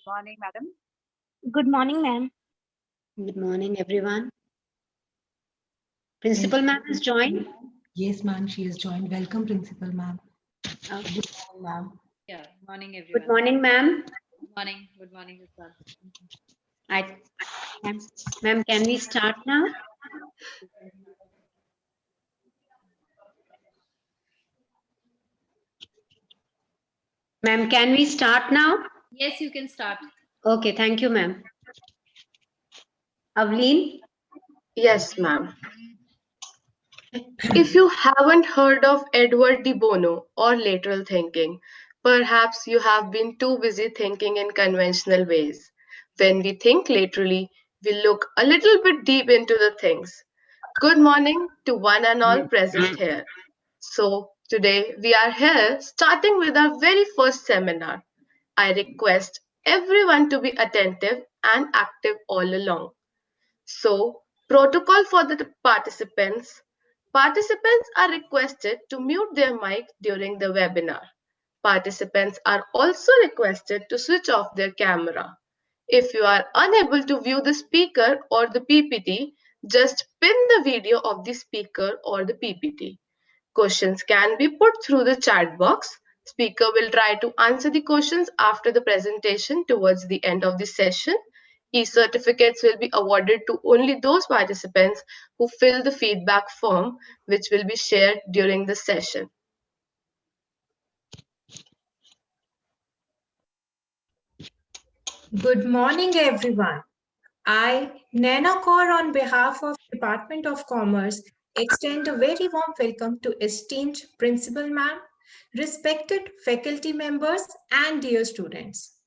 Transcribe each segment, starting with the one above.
Morning, madam. Good morning, ma'am. Good morning, everyone. Principal ma'am has joined. Yes, ma'am, she has joined. Welcome, Principal ma'am. Okay. Good morning, ma'am. Yeah, morning, Good everyone. morning, ma'am. Good morning, Ritual. I, ma'am, can we start now? Ma'am, can we start now? Yes, you can start. Okay, thank you, ma'am. Avleen? Yes, ma'am. If you haven't heard of Edward de Bono or lateral thinking, perhaps you have been too busy thinking in conventional ways. When we think laterally, we look a little bit deep into the things. Good morning to one and all present here. So, today we are here starting with our very first seminar. I request everyone to be attentive and active all along. So, protocol for the participants. Participants are requested to mute their mic during the webinar. Participants are also requested to switch off their camera. If you are unable to view the speaker or the PPT, just pin the video of the speaker or the PPT. Questions can be put through the chat box. Speaker will try to answer the questions after the presentation towards the end of the session. E-certificates will be awarded to only those participants who fill the feedback form, which will be shared during the session. Good morning, everyone. I, Naina Kaur, on behalf of Department of Commerce, extend a very warm welcome to esteemed Principal Ma'am, respected faculty members, and dear students.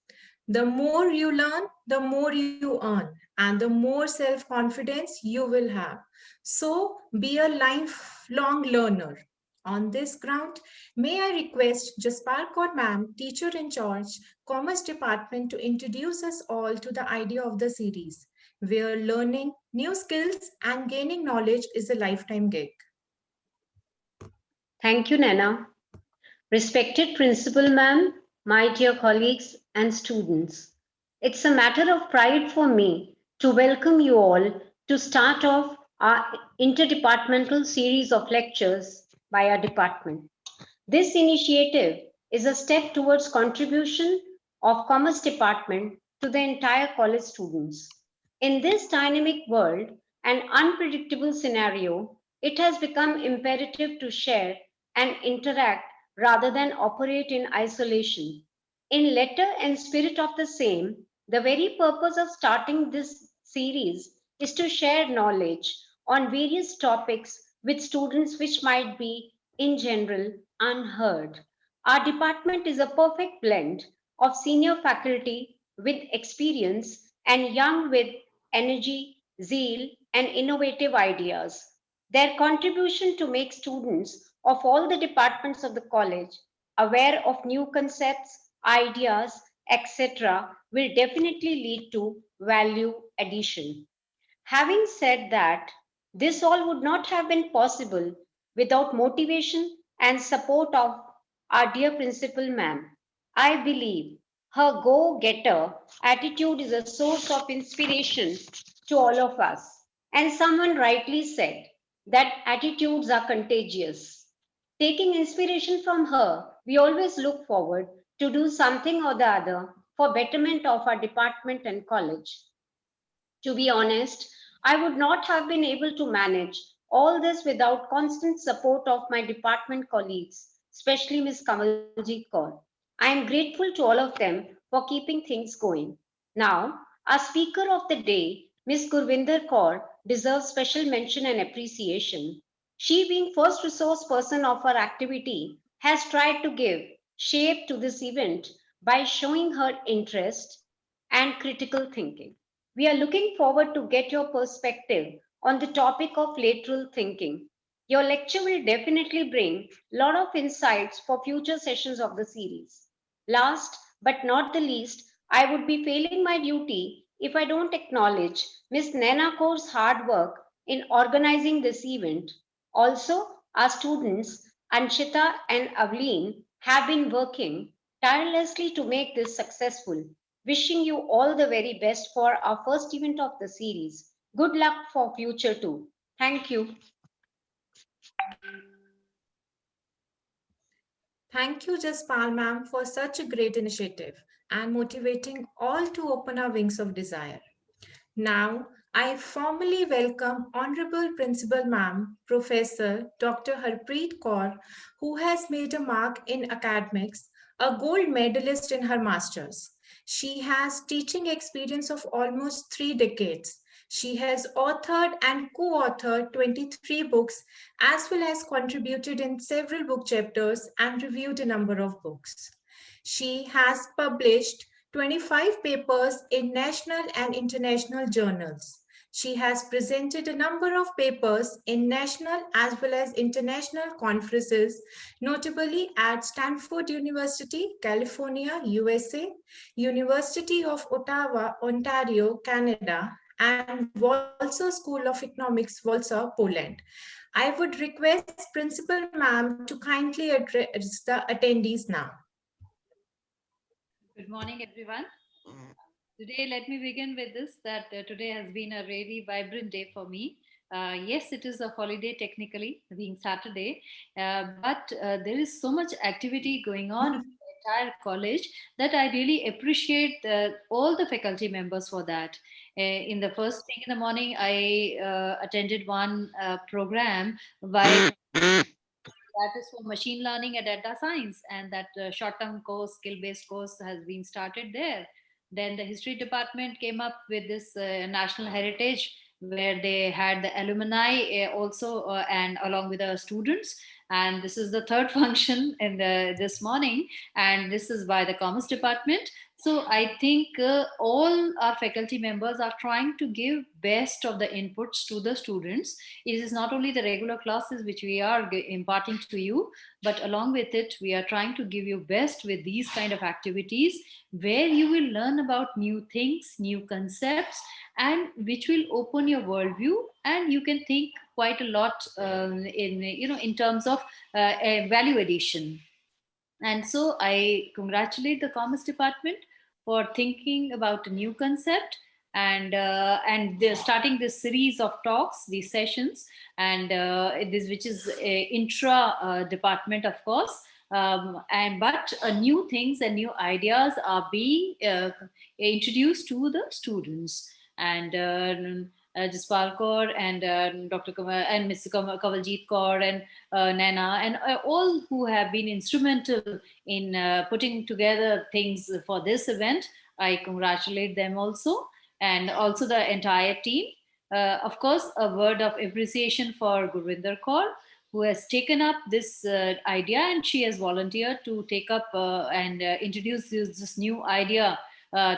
The more you learn, the more you earn, and the more self-confidence you will have. So be a lifelong learner. On this ground, may I request Jaspal Kaur Ma'am, teacher in charge, Commerce Department, to introduce us all to the idea of the series, where learning new skills and gaining knowledge is a lifetime gig. Thank you, Nana. Respected Principal ma'am, my dear colleagues and students, it's a matter of pride for me to welcome you all to start off our interdepartmental series of lectures by our department. This initiative is a step towards contribution of Commerce Department to the entire college students. In this dynamic world and unpredictable scenario, it has become imperative to share and interact rather than operate in isolation. In letter and spirit of the same, the very purpose of starting this series is to share knowledge on various topics with students which might be, in general, unheard. Our department is a perfect blend of senior faculty with experience and young with energy, zeal, and innovative ideas. Their contribution to make students of all the departments of the college aware of new concepts, ideas, etc., will definitely lead to value addition. Having said that, this all would not have been possible without motivation and support of our dear principal ma'am. I believe her go-getter attitude is a source of inspiration to all of us. And someone rightly said that attitudes are contagious. Taking inspiration from her, we always look forward to do something or the other for betterment of our department and college. To be honest, I would not have been able to manage all this without constant support of my department colleagues, especially Ms. Kamaljeet Kaur. I am grateful to all of them for keeping things going. Now, our speaker of the day, Ms. Gurvinder Kaur, deserves special mention and appreciation. She, being first resource person of our activity, has tried to give shape to this event by showing her interest and critical thinking. We are looking forward to get your perspective on the topic of lateral thinking. Your lecture will definitely bring a lot of insights for future sessions of the series. Last but not the least, I would be failing my duty if I don't acknowledge Ms. Naina Kaur's hard work in organizing this event. Also, our students, Anshita and Avleen, have been working tirelessly to make this successful. Wishing you all the very best for our first event of the series. Good luck for future too. Thank you. Thank you, Jaspal ma'am, for such a great initiative and motivating all to open our wings of desire. Now, I formally welcome Honorable Principal Ma'am, Professor Dr. Harpreet Kaur, who has made a mark in academics, a gold medalist in her master's. She has teaching experience of almost 3 decades. She has authored and co-authored 23 books as well as contributed in several book chapters and reviewed a number of books. She has published 25 papers in national and international journals. She has presented a number of papers in national as well as international conferences, notably at Stanford University, California, USA, University of Ottawa, Ontario, Canada, and Warsaw School of Economics, Warsaw, Poland. I would request Principal Ma'am to kindly address the attendees now. Good morning, everyone. Today, let me begin with this that today has been a really vibrant day for me. Yes, it is a holiday technically, being Saturday, but there is so much activity going on in the entire college that I really appreciate all the faculty members for that. In the first thing in the morning, I attended one program by that is for machine learning and data science, and that short-term course, skill-based course has been started there. Then the history department came up with this national heritage where they had the alumni also and along with the students, and this is the third function in this morning, and this is by the commerce department. So I think all our faculty members are trying to give best of the inputs to the students. It is not only the regular classes which we are imparting to you, but along with it, we are trying to give you best with these kind of activities where you will learn about new things, new concepts, and which will open your worldview, and you can think quite a lot in terms of value addition. And so I congratulate the Commerce Department for thinking about a new concept, and they're starting this series of talks, these sessions, and this which is intra department, of course. And but new things and new ideas are being introduced to the students, and Jaspal Kaur and Dr. and Mr. Kawaljeet Kaur and Nana and all who have been instrumental in putting together things for this event. I congratulate them also, and also the entire team. Of course, a word of appreciation for Gurvinder Kaur, who has taken up this idea, and she has volunteered to take up and introduce this new idea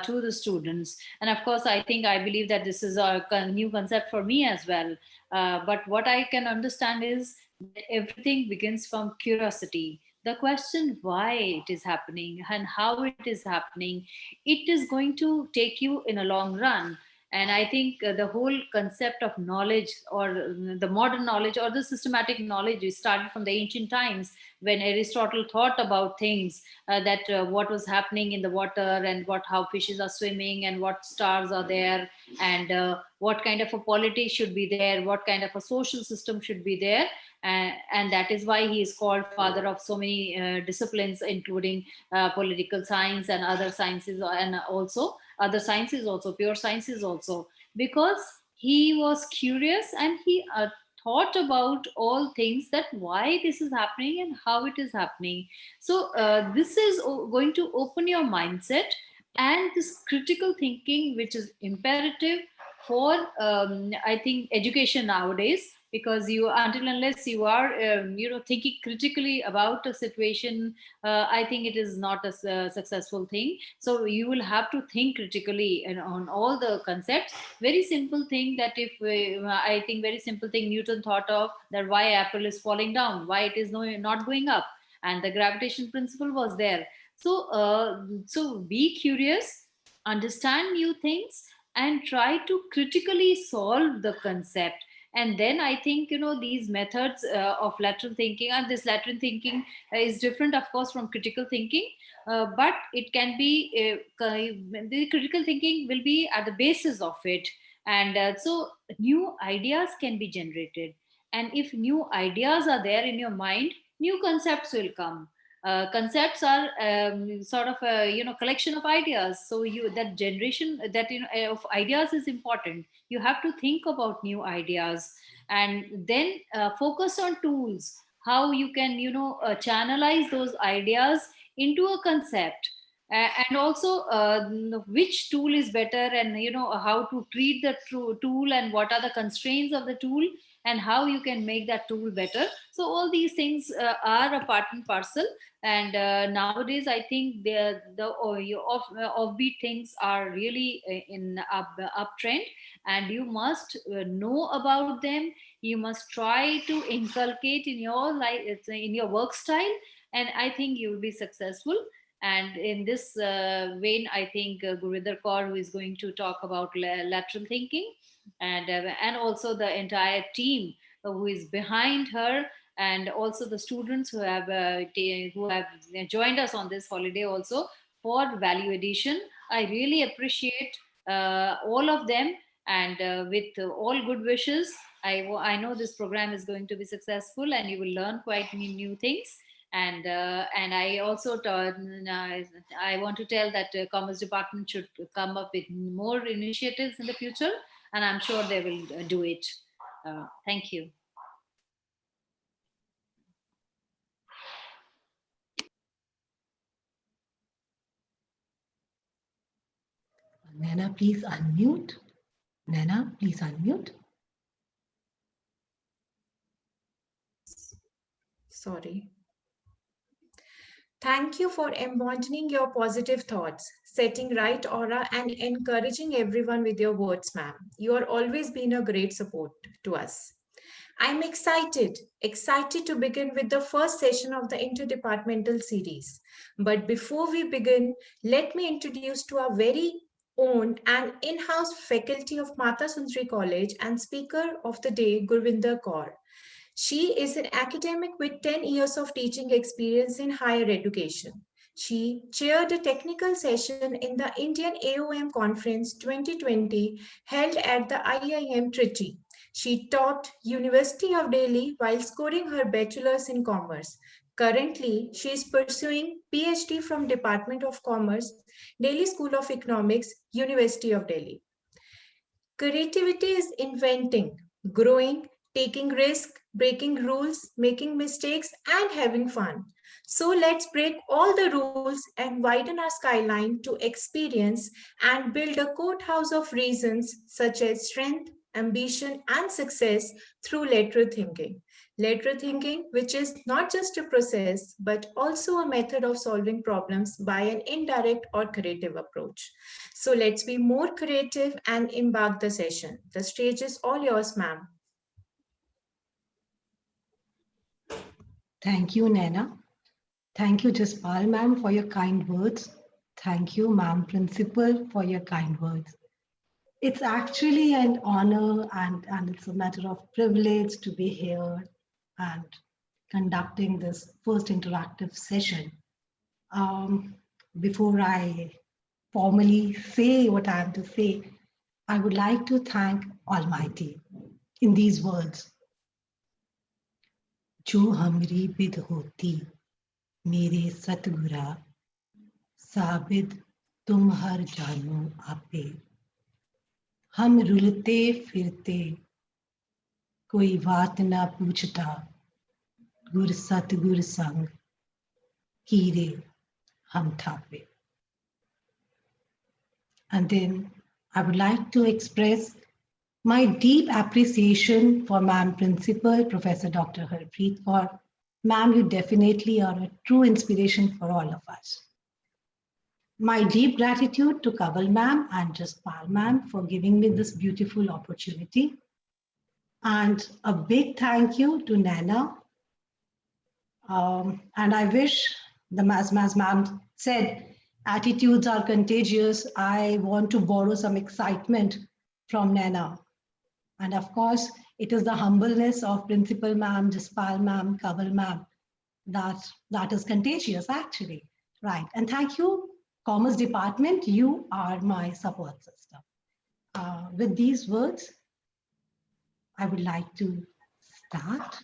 to the students. And of course, I believe that this is a new concept for me as well. But what I can understand is that everything begins from curiosity. The question why it is happening and how it is happening, it is going to take you in a long run. And I think the whole concept of knowledge, or the modern knowledge, or the systematic knowledge, is started from the ancient times when Aristotle thought about things, that what was happening in the water, and how fishes are swimming, and what stars are there, and what kind of a polity should be there, what kind of a social system should be there. And that is why he is called father of so many disciplines, including political science and other sciences, and also other sciences, also pure sciences also, because he was curious, and he thought about all things, that why this is happening and how it is happening. So this is going to open your mindset, and this critical thinking, which is imperative for I think education nowadays, because you, until unless you are thinking critically about a situation, I think it is not a successful thing. So you will have to think critically and on all the concepts. Very simple thing, that if I think very simple thing Newton thought of, that why apple is falling down, why it is not going up, and the gravitation principle was there. So be curious, understand new things, and try to critically solve the concept. And then I think, these methods of lateral thinking, and this lateral thinking is different, of course, from critical thinking, but it can be, the critical thinking will be at the basis of it. And so new ideas can be generated. And if new ideas are there in your mind, new concepts will come. Concepts are sort of a collection of ideas. So that generation that of ideas is important. You have to think about new ideas, and then focus on tools, how you can channelize those ideas into a concept. And also which tool is better, and how to treat the tool, and what are the constraints of the tool, and how you can make that tool better. So all these things are a part and parcel. And nowadays I think the offbeat things are really in uptrend, and you must know about them. You must try to inculcate in your life, in your work style, and I think you will be successful. And in this vein, I think Gurvinder Kaur, who is going to talk about lateral thinking, and also the entire team who is behind her, and also the students who have joined us on this holiday also for value addition. I really appreciate all of them, and with all good wishes, I know this program is going to be successful, and you will learn quite new things. And I also I want to tell that Commerce Department should come up with more initiatives in the future, and I'm sure they will do it. Thank you. Nana, please unmute. Nana, please unmute. Sorry. Thank you for embodying your positive thoughts, setting right aura, and encouraging everyone with your words, ma'am. You are always been a great support to us. I'm excited to begin with the first session of the interdepartmental series. But before we begin, let me introduce to our very own and in-house faculty of Mata Sundari College and speaker of the day, Gurvinder Kaur. She is an academic with 10 years of teaching experience in higher education. She chaired a technical session in the Indian AOM Conference 2020 held at the IIM Trichy. She taught University of Delhi while scoring her bachelor's in commerce. Currently, she is pursuing PhD from Department of Commerce, Delhi School of Economics, University of Delhi. Creativity is inventing, growing, taking risks, breaking rules, making mistakes, and having fun. So let's break all the rules and widen our skyline to experience and build a courthouse of reasons such as strength, ambition, and success through lateral thinking. Lateral thinking, which is not just a process, but also a method of solving problems by an indirect or creative approach. So let's be more creative and embark the session. The stage is all yours, ma'am. Thank you, Nana. Thank you, Jaspal ma'am, for your kind words. Thank you, ma'am principal, for your kind words. It's actually an honor and it's a matter of privilege to be here and conducting this first interactive session. Before I formally say what I have to say, I would like to thank Almighty in these words. जो हमरी बिद होती मेरे सतगुरा साबिद तुम हर जानो आपे हम रुलते फिरते कोई बात ना पूछता गुर सतगुर संग कीरे हम थापे. And then I would like to express my deep appreciation for Ma'am Principal, Professor Dr. Harpreet Kaur. Ma'am, you definitely are a true inspiration for all of us. My deep gratitude to Kaval Ma'am and Jaspal Ma'am for giving me this beautiful opportunity. And a big thank you to Nana. And I wish, as Ma'am said, attitudes are contagious. I want to borrow some excitement from Nana. And of course, It is the humbleness of Principal Ma'am, Jaspal Ma'am, Kaval Ma'am that is contagious actually. Right. And thank you, Commerce Department. You are my support system. With these words, I would like to start.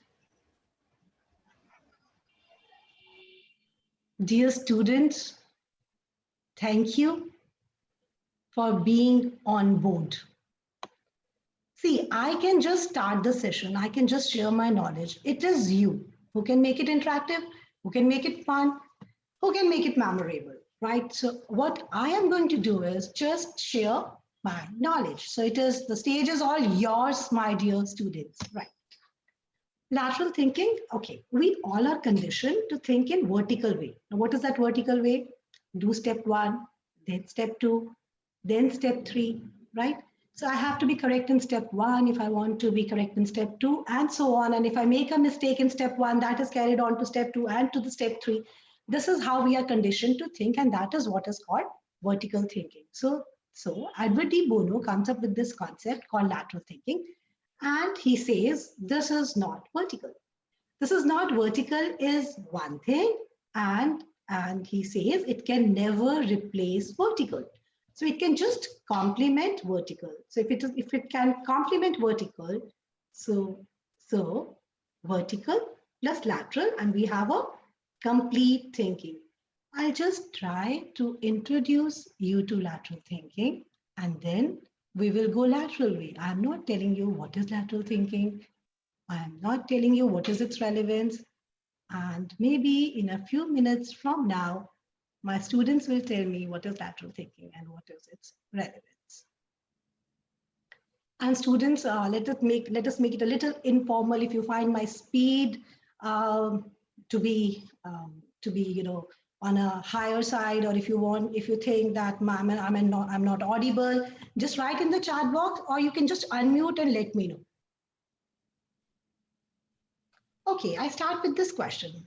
Dear students, thank you for being on board. See, I can just start the session. I can just share my knowledge. It is you who can make it interactive, who can make it fun, who can make it memorable, right? So what I am going to do is just share my knowledge. So the stage is all yours, my dear students, right? Lateral thinking, okay, we all are conditioned to think in vertical way. Now, what is that vertical way? Do step 1, then step 2, then step 3, right? So I have to be correct in step 1 if I want to be correct in step 2 and so on. And if I make a mistake in step 1, that is carried on to step 2 and to the step 3. This is how we are conditioned to think, and that is what is called vertical thinking. So Edward de Bono comes up with this concept called lateral thinking. And he says, this is not vertical. This is not vertical is one thing. And he says it can never replace vertical. So it can just complement vertical. So if it can complement vertical, so vertical plus lateral, and we have a complete thinking. I'll just try to introduce you to lateral thinking, and then we will go lateral way. I'm not telling you what is lateral thinking. I'm not telling you what is its relevance. And maybe in a few minutes from now, my students will tell me what is lateral thinking and what is its relevance. And students, let us make it a little informal. If you find my speed to be on a higher side, or if you think that I'm not audible, just write in the chat box, or you can just unmute and let me know. Okay, I start with this question.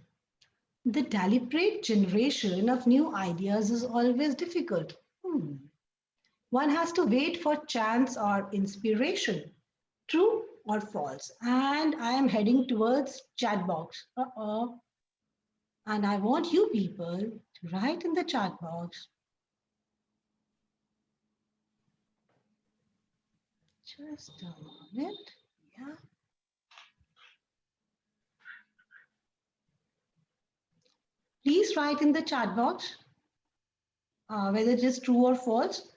The deliberate generation of new ideas is always difficult. One has to wait for chance or inspiration. True or false? And I am heading towards chat box. And I want you people to write in the chat box. Just a moment. Yeah. Please write in the chat box whether it is true or false.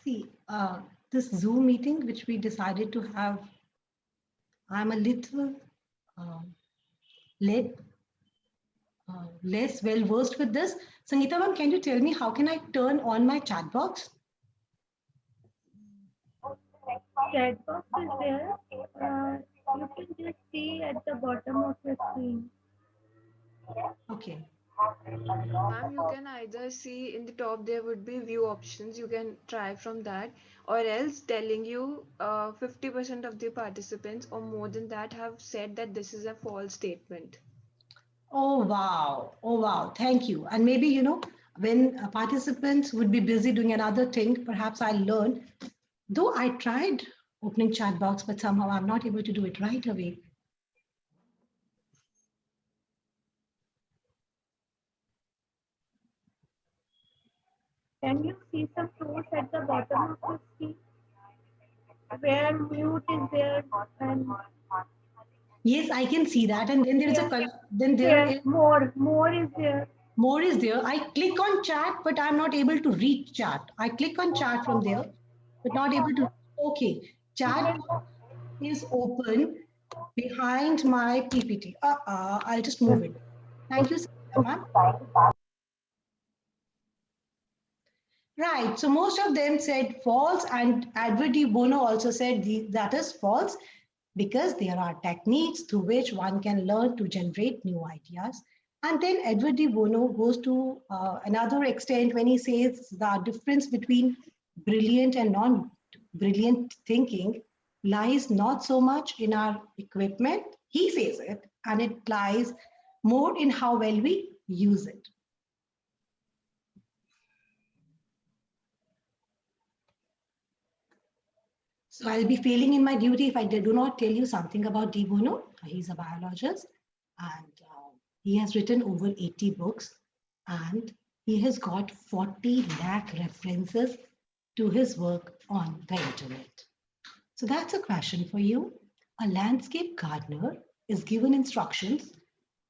See, this Zoom meeting, which we decided to have, I'm a little less well versed with this. Sangeeta ma'am, can you tell me how can I turn on my chat box? Chat box is there. You can just see at the bottom of the screen. Okay. Ma'am, you can either see in the top there would be view options. You can try from that, or else telling you 50% of the participants or more than that have said that this is a false statement. Oh, wow. Oh, wow. Thank you. And maybe, when participants would be busy doing another thing, perhaps I'll learn. Though I tried opening chat box, but somehow I'm not able to do it right away. Can you see some tools at the bottom of the screen where mute is there and Yes, I can see that. And then there is more is there. More is there. I click on chat, but I'm not able to read chat. I click on chat from there, but not able to. Okay, chat is open behind my PPT. I'll just move it. Thank you, ma'am. Right, so most of them said false, and Edward de Bono also said that is false. because there are techniques through which one can learn to generate new ideas. And then Edward de Bono goes to another extent when he says the difference between brilliant and non-brilliant thinking lies not so much in our equipment, he says it, and it lies more in how well we use it. So I'll be failing in my duty if I do not tell you something about de Bono. He's a biologist, and he has written over 80 books, and he has got 40 lakh references to his work on the internet. So that's a question for you. A landscape gardener is given instructions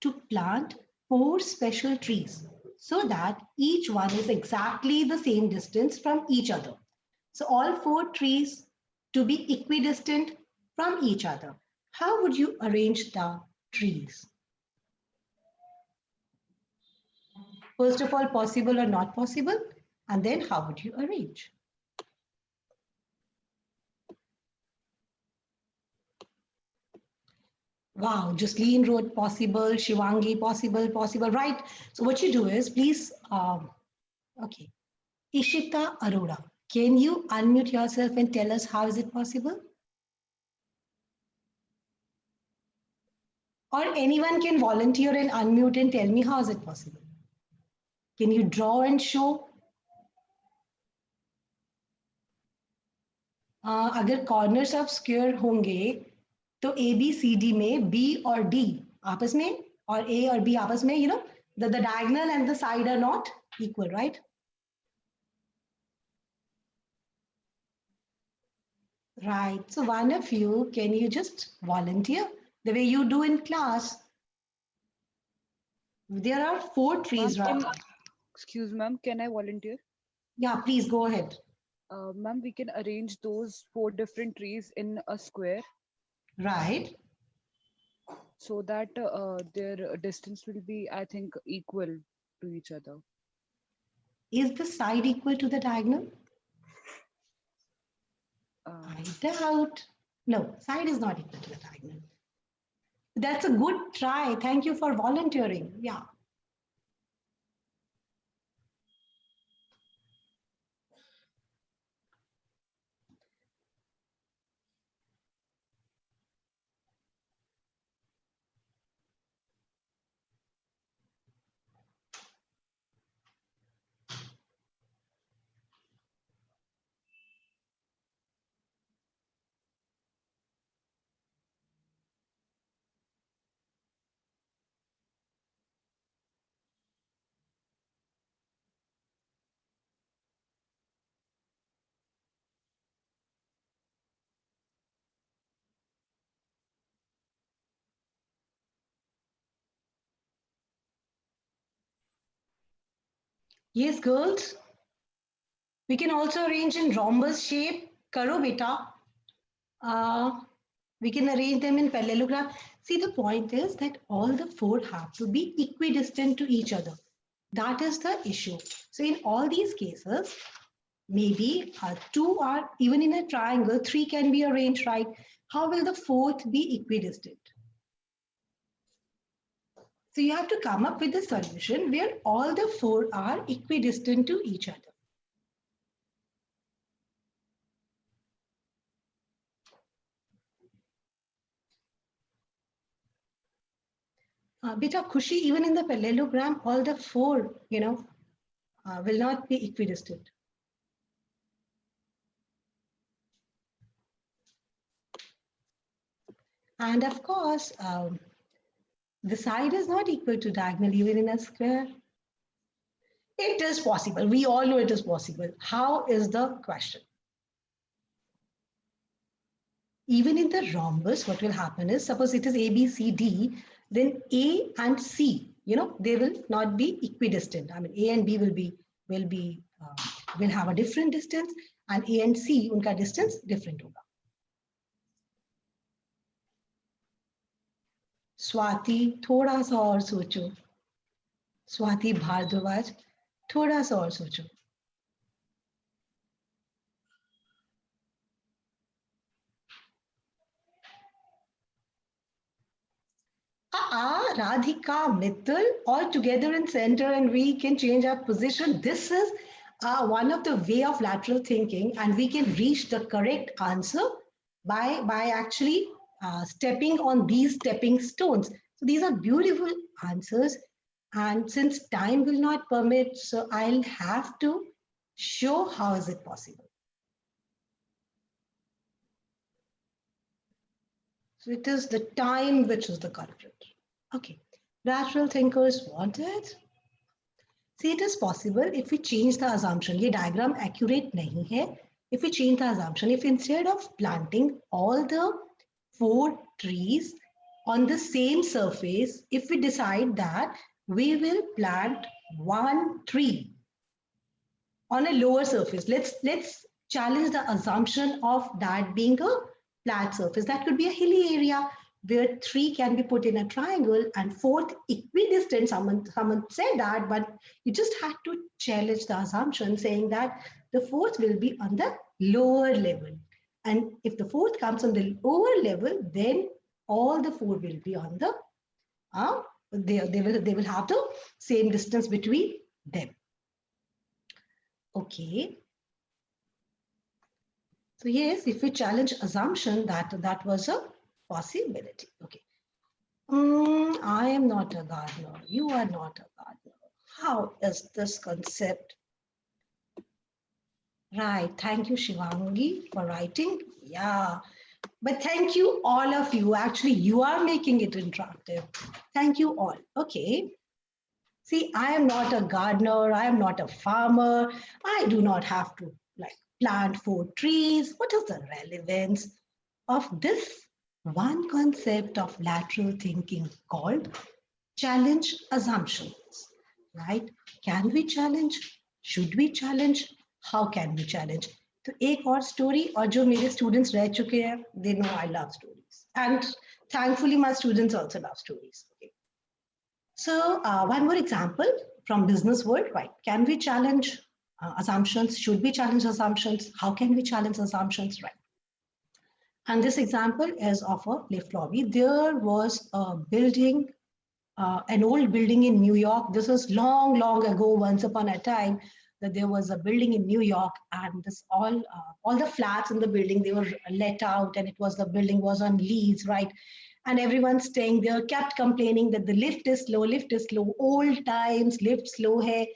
to plant 4 special trees so that each one is exactly the same distance from each other. So all 4 trees to be equidistant from each other. How would you arrange the trees? First of all, possible or not possible, and then how would you arrange? Wow, Jocelyn wrote possible, Shivangi possible, right? So what you do is please, okay. Ishita Arora, can you unmute yourself and tell us how is it possible? Or anyone can volunteer and unmute and tell me how is it possible? Can you draw and show? अगर corners of square होंगे तो A, B, C, D में B और D आपस में और A और B आपस में, you know, the diagonal and the side are not equal, right? Right. So one of you, can you just volunteer the way you do in class? There are 4 trees, right? Excuse ma'am, can I volunteer? Yeah, please go ahead. Ma'am, we can arrange those 4 different trees in a square. Right. So that their distance will be, I think, equal to each other. Is the side equal to the diagonal? I doubt. No, side is not equal to the diagonal. That's a good try. Thank you for volunteering. Yeah. Yes, girls. We can also arrange in rhombus shape. Karo beta. We can arrange them in parallelogram. See, the point is that all the 4 have to be equidistant to each other. That is the issue. So in all these cases, maybe 2 are, even in a triangle, 3 can be arranged, right? How will the 4th be equidistant? So you have to come up with a solution where all the 4 are equidistant to each other. Beta Khushi, even in the parallelogram, all the 4, you know, will not be equidistant. And of course, the side is not equal to diagonal even in a square. It is possible. We all know it is possible. How is the question? Even in the rhombus, what will happen is, suppose it is A, B, C, D, then A and C, you know, they will not be equidistant. I mean, A and B will have a different distance, and A and C, unka distance different hoga. Swati, थोड़ा सा और सोचो. Swati Bhardwaj, थोड़ा सा और सोचो. Radhika, Mithil, all together in center, and we can change our position. This is one of the way of lateral thinking, and we can reach the correct answer by actually stepping on these stepping stones. So these are beautiful answers. And since time will not permit, so I'll have to show how is it possible. So it is the time which is the culprit. Okay, lateral thinkers want it. See, it is possible if we change the assumption. This diagram accurate nahi hai. If we change the assumption, if instead of planting all the 4 trees on the same surface, if we decide that we will plant 1 tree on a lower surface, let's challenge the assumption of that being a flat surface. That could be a hilly area where 3 can be put in a triangle and 4th equidistant. Someone said that, but you just had to challenge the assumption saying that the 4th will be on the lower level. And if the 4th comes on the lower level, then all the 4 will be on the, they will have the same distance between them. Okay. So yes, if we challenge assumption that was a possibility. Okay. I am not a gardener. You are not a gardener. How is this concept? Right. Thank you, Shivangi, for writing. Yeah. But thank you, all of you. Actually, you are making it interactive. Thank you all. Okay. See, I am not a gardener. I am not a farmer. I do not have to plant 4 trees. What is the relevance of this one concept of lateral thinking called challenge assumptions, right? Can we challenge? Should we challenge? How can we challenge? तो एक और story, और जो मेरे students रह चुके हैं, they know I love stories, and thankfully my students also love stories. Okay. So one more example from business world, right? Can we challenge assumptions? Should we challenge assumptions? How can we challenge assumptions, right? And this example is of a lift lobby. There was a building, an old building in New York. This was long, long ago, once upon a time, that there was a building in New York, and this all the flats in the building, they were let out, and the building was on lease, right? And everyone staying there kept complaining that the lift is slow, old times, lift slow hai,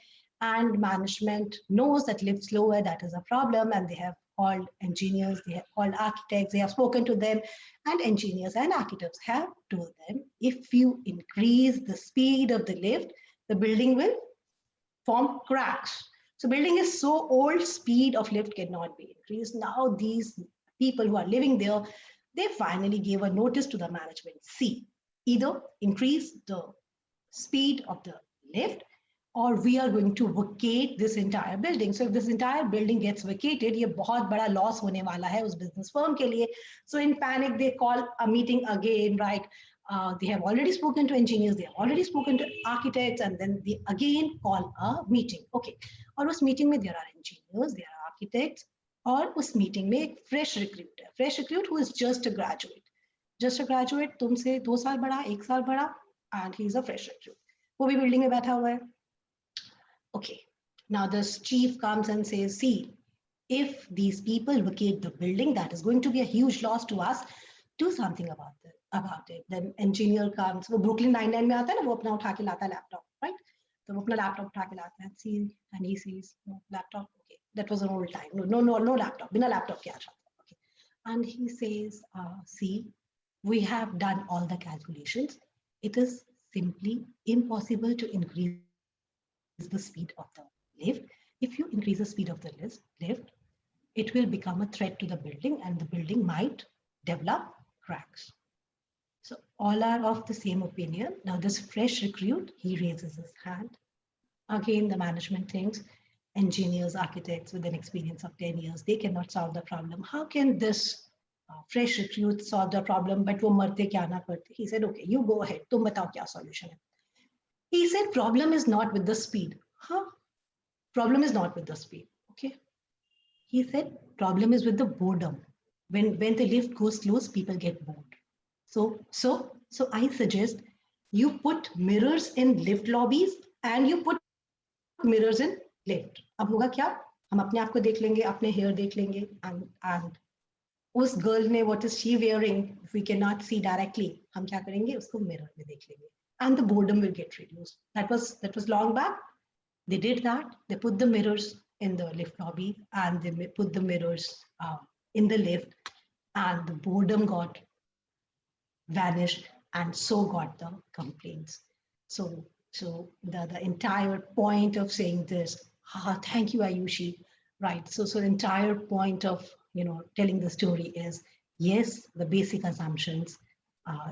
and management knows that lift slow hai, that is a problem, and they have called engineers, they have called architects, they have spoken to them, and engineers and architects have told them, if you increase the speed of the lift, the building will form cracks. So building is so old, speed of lift cannot be increased. Now these people who are living there, they finally gave a notice to the management. See, either increase the speed of the lift, or we are going to vacate this entire building. So if this entire building gets vacated, ये बहुत बड़ा loss होने वाला है उस business firm के लिए. So in panic, they call a meeting again, right? They have already spoken to engineers, they have already spoken to architects, and then they again call a meeting. Okay. और उस meeting में there are engineers, there are architects, और उस meeting में एक fresh recruit है. Fresh recruit who is just a graduate. Just a graduate, तुमसे 2 साल बड़ा, 1 साल बड़ा, and he is a fresh recruit. वो भी building में बैठा हुआ है. Okay, now this chief comes and says, see, if these people vacate the building, that is going to be a huge loss to us. Do something about it. Then engineer comes, वो Brooklyn Nine-Nine में आता है ना, वो अपना उठा के लाता है laptop, right? तो वो अपना laptop उठा के लाता है, see, and he says, no laptop, okay, that was an old time, no laptop, बिना laptop के आ जाता, okay, and he says, see, we have done all the calculations. It is simply impossible to increase the speed of the lift. If you increase the speed of the lift, it will become a threat to the building, and the building might develop cracks. So all are of the same opinion. Now this fresh recruit, he raises his hand. Again, the management thinks engineers, architects with an experience of 10 years, they cannot solve the problem. How can this fresh recruit solve the problem? But wo marte kya na karte. He said, okay, you go ahead. Tum batao kya solution hai. He said, problem is not with the speed. Problem is not with the speed. Okay. He said, problem is with the boredom. When the lift goes slow, people get bored. So I suggest, you put mirrors in lift lobbies and you put mirrors in lift. अब होगा क्या, हम अपने आप को देख लेंगे, अपने hair देख लेंगे, and उस girl ने what is she wearing, if we cannot see directly, हम क्या करेंगे, उसको mirror में देख लेंगे, and the boredom will get reduced. That was long back. They did that. They put the mirrors in the lift lobby and they put the mirrors in the lift, and the boredom got vanished, and so got the complaints. So the entire point of saying this, thank you, Ayushi, right? So the entire point of telling the story is, yes, the basic assumptions,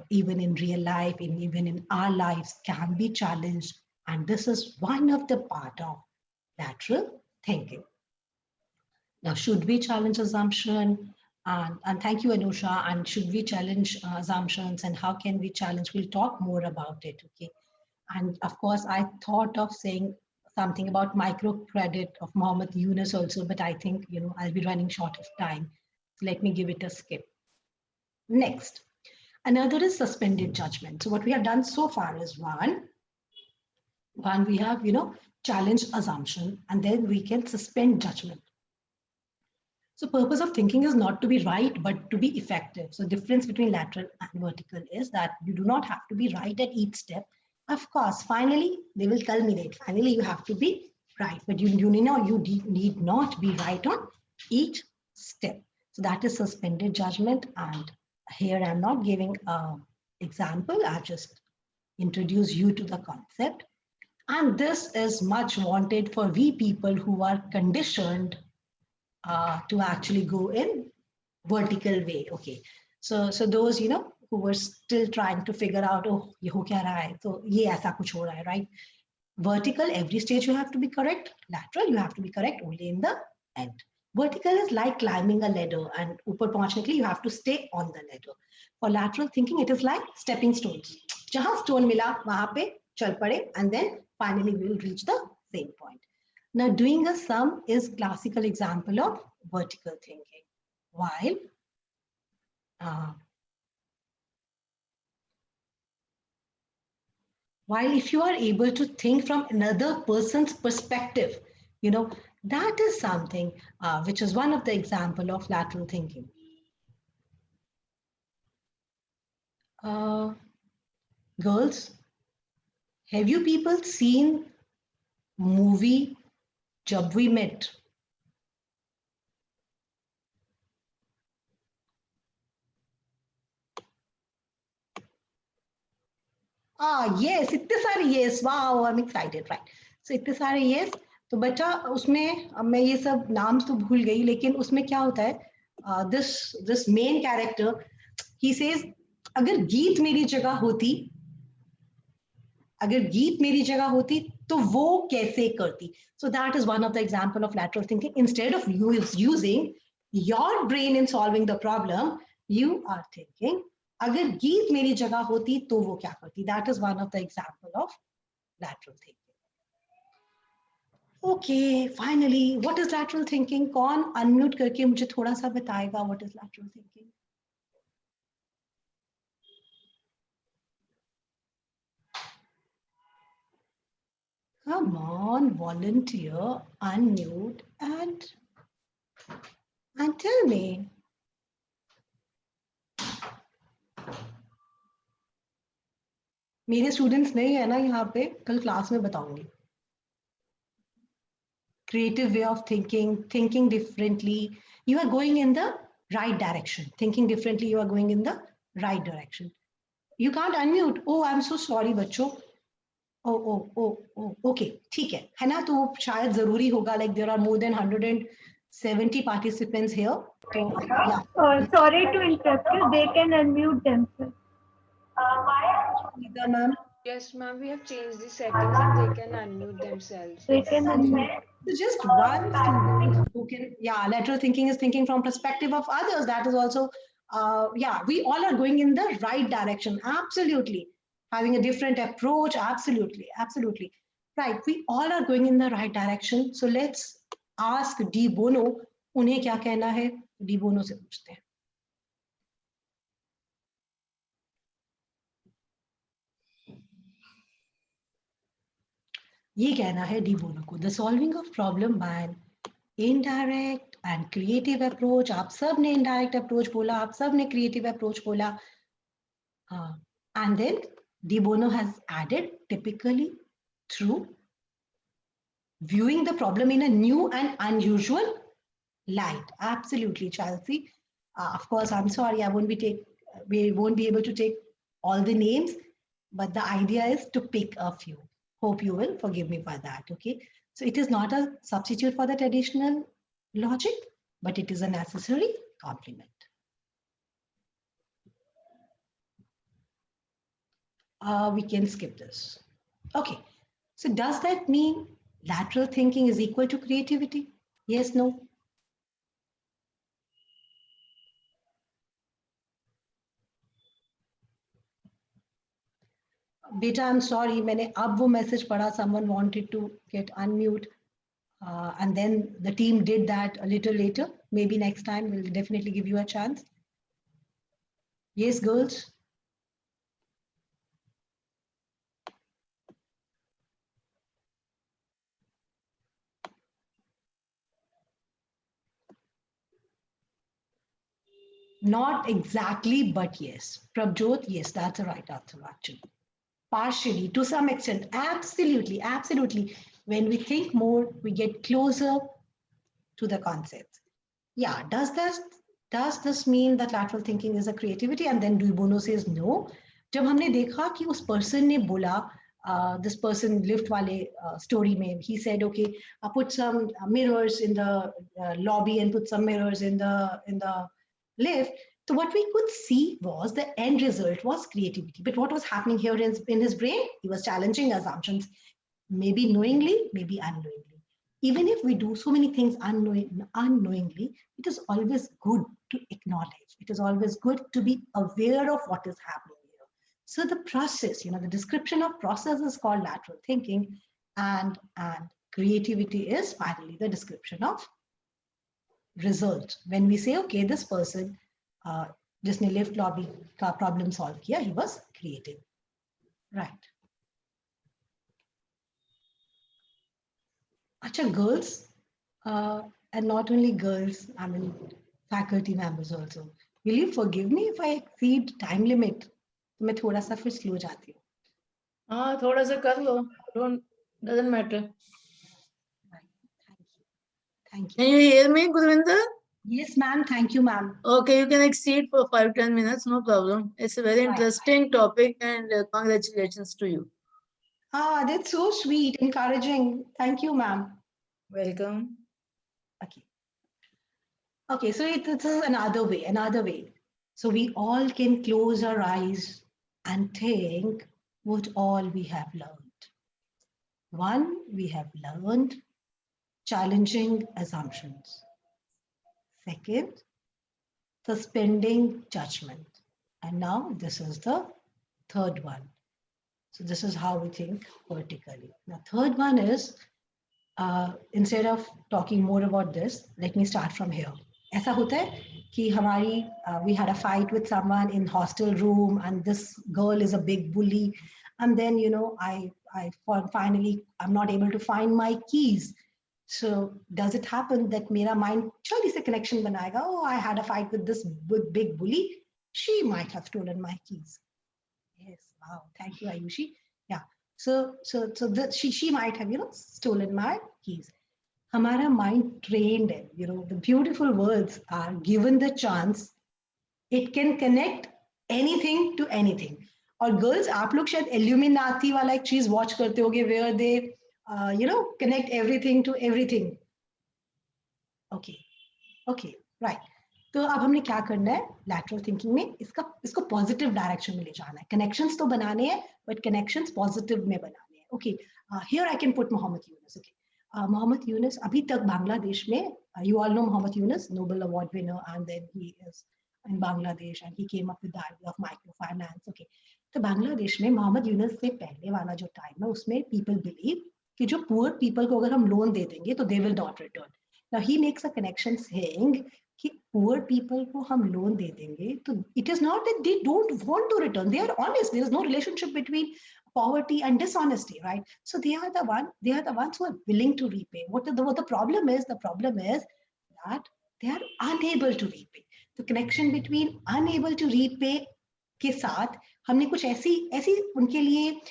even in real life, even in our lives, can be challenged, and this is one of the part of lateral thinking. Now, should we challenge assumption? And thank you, Anusha. And should we challenge assumptions, and how can we challenge? We'll talk more about it, okay? And of course, I thought of saying something about microcredit of Mohammed Yunus also, but I think I'll be running short of time. So let me give it a skip. Next, another is suspended judgment. So what we have done so far is one we have challenge assumption, and then we can suspend judgment. So purpose of thinking is not to be right, but to be effective. So difference between lateral and vertical is that you do not have to be right at each step. Of course, finally, they will culminate. Finally, you have to be right, but you need not be right on each step. So that is suspended judgment. And here I'm not giving an example. I just introduce you to the concept. And this is much wanted for we people who are conditioned to actually go in vertical way. Okay, so those who were still trying to figure out, oh, ye ho kya raha hai, so ye aisa kuch ho raha hai, right? Vertical, every stage you have to be correct. Lateral, you have to be correct only in the end. Vertical is like climbing a ladder, and upar pahunchne ke liye you have to stay on the ladder. For lateral thinking, it is like stepping stones. Jahan stone mila, wahan pe chal pade, and then finally we will reach the same point. Now, doing a sum is classical example of vertical thinking. While if you are able to think from another person's perspective, that is something which is one of the example of lateral thinking. Girls, have you people seen movie Jab We Met? Yes, इतने सारे yes, wow, I'm excited, right? So इतने सारे yes, तो बच्चा उसमें अब मैं ये सब नाम तो भूल गई, लेकिन उसमें क्या होता है, this main character, he says, अगर गीत मेरी जगह होती तो वो कैसे करती. So that is one of the example of lateral thinking. Instead of using your brain in solving the problem, you are thinking, अगर गीत मेरी जगह होती तो वो क्या करती. That is one of the example of lateral thinking. Okay, finally, what is lateral thinking? कौन unmute करके मुझे थोड़ा सा बताएगा what is lateral thinking? Come on, volunteer, unmute, and tell me. मेरे स्टूडेंट्स नहीं है ना यहाँ पे, कल क्लास में बताऊंगी. Creative way of thinking differently. You are going in the right direction. Thinking differently, you are going in the right direction. You can't unmute. Oh, I'm so sorry, बच्चों. Oh, okay, ठीक है ना, तो शायद जरूरी होगा, like there are more than 170 participants here. So, yeah. Sorry to interrupt you, they can unmute themselves. Ma'am. Yes, ma'am, we have changed the settings and they can unmute themselves. They can unmute. So just one student who can, lateral thinking is thinking from perspective of others. That is also, we all are going in the right direction. Absolutely. Having a different approach. Absolutely. Right. We all are going in the right direction. So let's ask De Bono, उन्हें क्या कहना है? De Bono से पूछते हैं. ये कहना है डी बोनो को, the solving of problem by indirect and creative approach. आप सब ने इनडायरेक्ट अप्रोच बोला, आप सब ने क्रिएटिव अप्रोच बोला. And then de Bono has added typically through viewing the problem in a new and unusual light. Absolutely, Chelsea. Of course, I'm sorry, we won't be able to take all the names, but the idea is to pick a few. Hope you will forgive me for that. Okay. So it is not a substitute for the traditional logic, but it is a necessary complement. We can skip this. Okay. So does that mean lateral thinking is equal to creativity? Yes, no? Beta, I'm sorry, मैंने अब वो message पढ़ा, someone wanted to get unmute. And then the team did that a little later. Maybe next time we'll definitely give you a chance. Yes, girls? Not exactly, but yes. Prabjot, yes, that's the right answer actually. Partially, to some extent, absolutely, absolutely. When we think more, we get closer to the concepts. Yeah, does this mean that lateral thinking is a creativity? And then de Bono says no. जब हमने देखा कि उस person ने बोला, this person lift wale story mein, he said, okay, put some mirrors in the lobby and put some mirrors in the lift. So what we could see was the end result was creativity. But what was happening here in his brain? He was challenging assumptions, maybe knowingly, maybe unknowingly. Even if we do so many things unknowingly, it is always good to acknowledge. It is always good to be aware of what is happening here. So the process, the description of process is called lateral thinking, and creativity is finally the description of result. When we say, okay, this person, जिसने lift lobby का problem solve किया, he was creative, right? Acha, girls, and not only girls, I mean faculty members also. Will you forgive me if I exceed time limit? तो मैं थोड़ा सा फिर slow जाती हूँ. हाँ, थोड़ा सा कर लो. Doesn't matter. Right. Thank you. Can you hear me, Gurvinder? Yes, ma'am. Thank you, ma'am. Okay, you can exceed for 5-10 minutes, no problem. It's a very interesting topic, and congratulations to you. Ah, that's so sweet, encouraging. Thank you, ma'am. Welcome. Okay, so this is another way. So we all can close our eyes and think what all we have learned. One, we have learned challenging assumptions. Second, suspending judgment. And now this is the third one. So this is how we think vertically. The third one is, instead of talking more about this, let me start from here. ऐसा होता है कि हमारी we had a fight with someone in hostel room, and this girl is a big bully, and then I finally I'm not able to find my keys. So does it happen that मेरा mind जल्दी से connection बनाएगा? Oh, I had a fight with this big bully. She might have stolen my keys. Yes, wow, thank you, Ayushi. Yeah, so she might have stolen my keys. हमारा mind trained है, the beautiful words are given the chance, it can connect anything to anything. और girls, आप लोग शायद Illuminati वाला एक चीज watch करते होगे where they connect everything to everything. Okay, right. तो अब हमने क्या करना है lateral thinking में, इसको positive direction में ले जाना है. Connections तो बनाने हैं, but connections positive में बनाने हैं. Okay, here I can put Muhammad Yunus. Okay, Muhammad Yunus अभी तक बांग्लादेश में, you all know Muhammad Yunus, Nobel Award winner, and then he is in Bangladesh and he came up with the idea of microfinance. Okay, तो बांग्लादेश में Muhammad Yunus से पहले वाला जो time है उसमें people believe कि जो poor people को अगर हम loan दे देंगे तो they will not return. Now he makes a connection saying कि poor people को हम loan दे देंगे तो it is not that they don't want to return, they are honest, there is no relationship between poverty and dishonesty, right? So they are the ones who are willing to repay. What the problem is? The problem is that they are unable to repay. The connection between unable to repay के साथ हमने कुछ ऐसी उनके लिए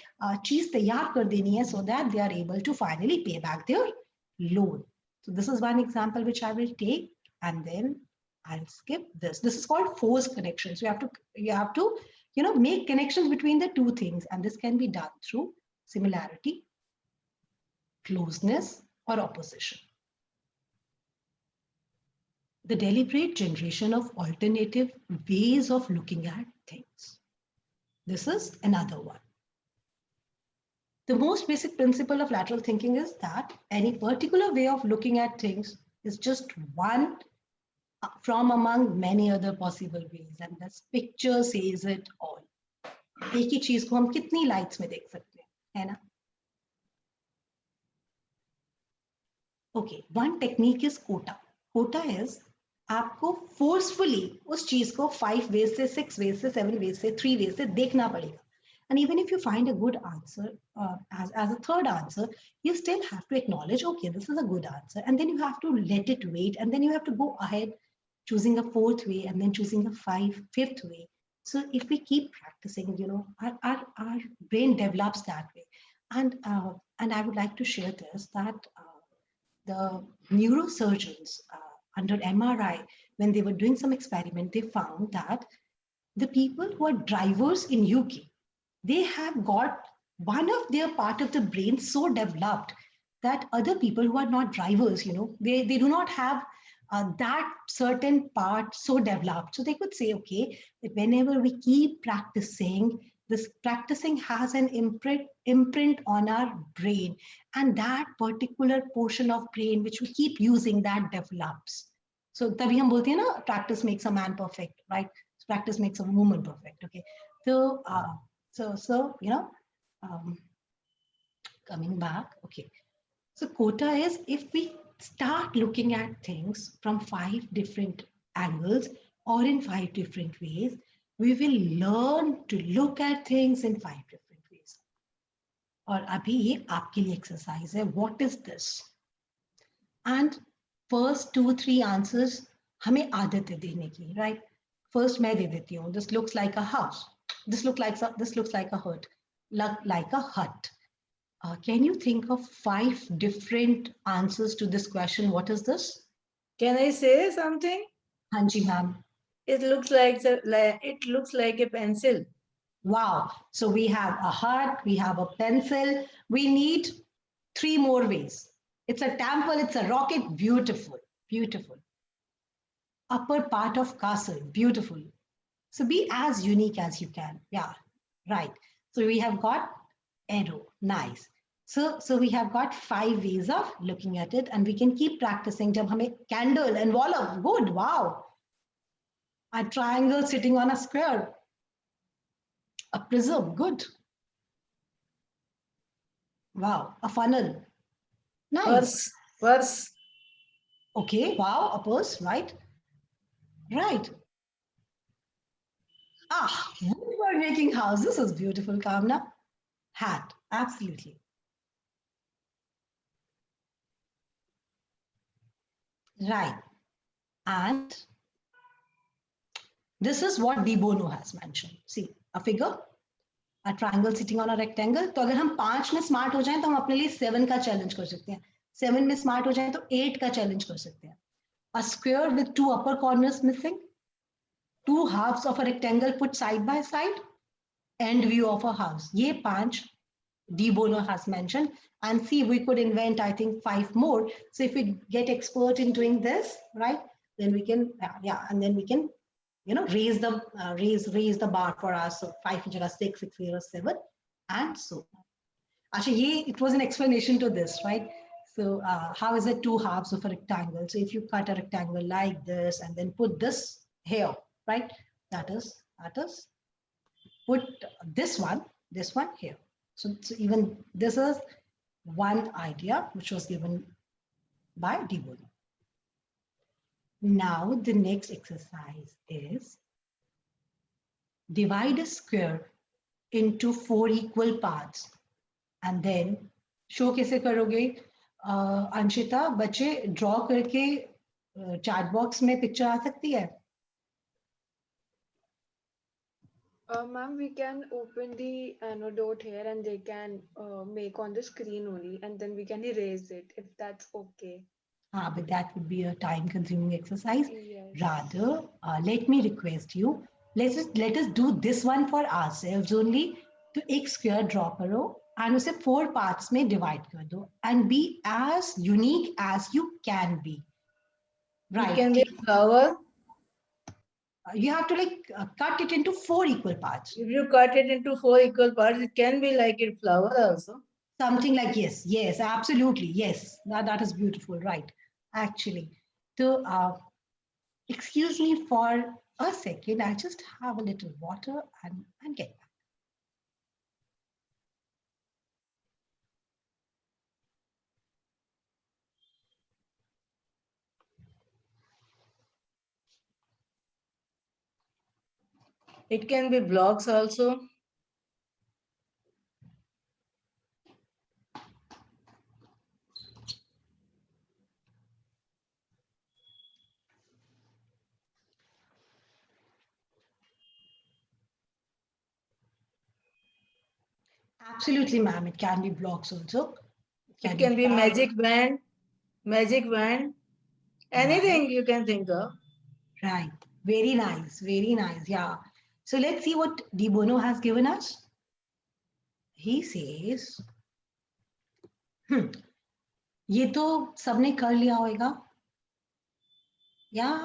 चीज तैयार कर देनी है so that they are able to finally pay back their loan. So this is one example which I will take, and then I'll skip this. This is called forced connections. You have to make connections between the two things, and this can be done through similarity, closeness, or opposition. The deliberate generation of alternative ways of looking at things. This is another one. The most basic principle of lateral thinking is that any particular way of looking at things is just one from among many other possible ways, and this picture says it all. एक ही चीज को हम कितनी lights में देख सकते हैं, है ना? Okay, one technique is quota. Quota is आपको forcefully उस चीज को 5 ways से 6 ways से 7 ways से 3 ways से देखना पड़ेगा. And even if you find a good answer as a third answer, you still have to acknowledge, okay, this is a good answer, and then you have to let it wait, and then you have to go ahead choosing a fourth way and then choosing a fifth way. So if we keep practicing, our brain develops that way. And I would like to share this, that the neurosurgeons under MRI, when they were doing some experiment, they found that the people who are drivers in UK, they have got one of their part of the brain so developed that other people who are not drivers, they do not have that certain part so developed. So they could say, okay, that whenever we keep practicing, this practicing has an imprint on our brain, and that particular portion of brain which we keep using, that develops. So तभी हम बोलते हैं ना, practice makes a man perfect, right? So practice makes a woman perfect. Okay, so coming back, okay. So quota is if we start looking at things from 5 different angles or in 5 different ways, we will learn to look at things in 5 different ways. और अभी ये आपके लिए exercise है. What is this? And first 2-3 answers हमें आदत है देने की, right? First मैं दे देती हूँ. This looks like a house. This looks like a hut. Like a hut. Can you think of 5 different answers to this question? What is this? Can I say something? Hanji ma'am. It looks like a pencil. Wow. So we have a hut, we have a pencil. We need 3 more ways. It's a temple, it's a rocket. Beautiful, beautiful. Upper part of castle. Beautiful. So be as unique as you can. Yeah, right. So we have got arrow. Nice. So we have got 5 ways of looking at it, and we can keep practicing. जब हमें candle and voila, good, wow. A triangle sitting on a square. A prism, good. Wow, a funnel. Nice. Purse. Okay, wow, a purse, right? Right. Woodwork making house. This is beautiful, Kamna. Hat, absolutely. Right. And this is what De Bono has mentioned. See, a figure, a triangle sitting on a rectangle. तो अगर हम 5 में smart हो जाएं तो हम अपने लिए 7 का challenge कर सकते हैं. 7 में smart हो जाएं तो 8 का challenge कर सकते हैं. A square with 2 upper corners missing. 2 halves of a rectangle put side by side. End view of a house. ये 5 De Bono has mentioned. And see, we could invent, I think, 5 more. So if we get expert in doing this, right, then we can, and then we can, raise the bar for us. So 5 in 6, 6 0, 7, and so on. Actually, it was an explanation to this, right? So how is it 2 halves of a rectangle? So if you cut a rectangle like this and then put this here, right? That is, put this one here. So even this is one idea which was given by De Bono. Now the next exercise is divide a square into 4 equal parts. And then show कैसे करोगे? अंशिता, बच्चे draw करके chat box में picture आ सकती है? Ma'am, we can open the anecdote here and they can make on the screen only, and then we can erase it if that's okay. But that would be a time-consuming exercise. Yes. Rather, let me request you, let us do this one for ourselves only. तो एक square draw करो and उसे 4 parts में divide कर दो and be as unique as you can be. Right. It can be a flower. You have to cut it into 4 equal parts. If you cut it into 4 equal parts, it can be like a flower also. Something like, yes, absolutely, yes. That is beautiful, right? Actually, so excuse me for a second. I just have a little water and get back. It can be blocks also. Absolutely, ma'am. It can be blocks also. It can be magic wand, anything you can think of. Right. Very nice. Very nice. Yeah. So let's see what De Bono has given us. He says, ये तो सबने कर लिया होगा. Yeah,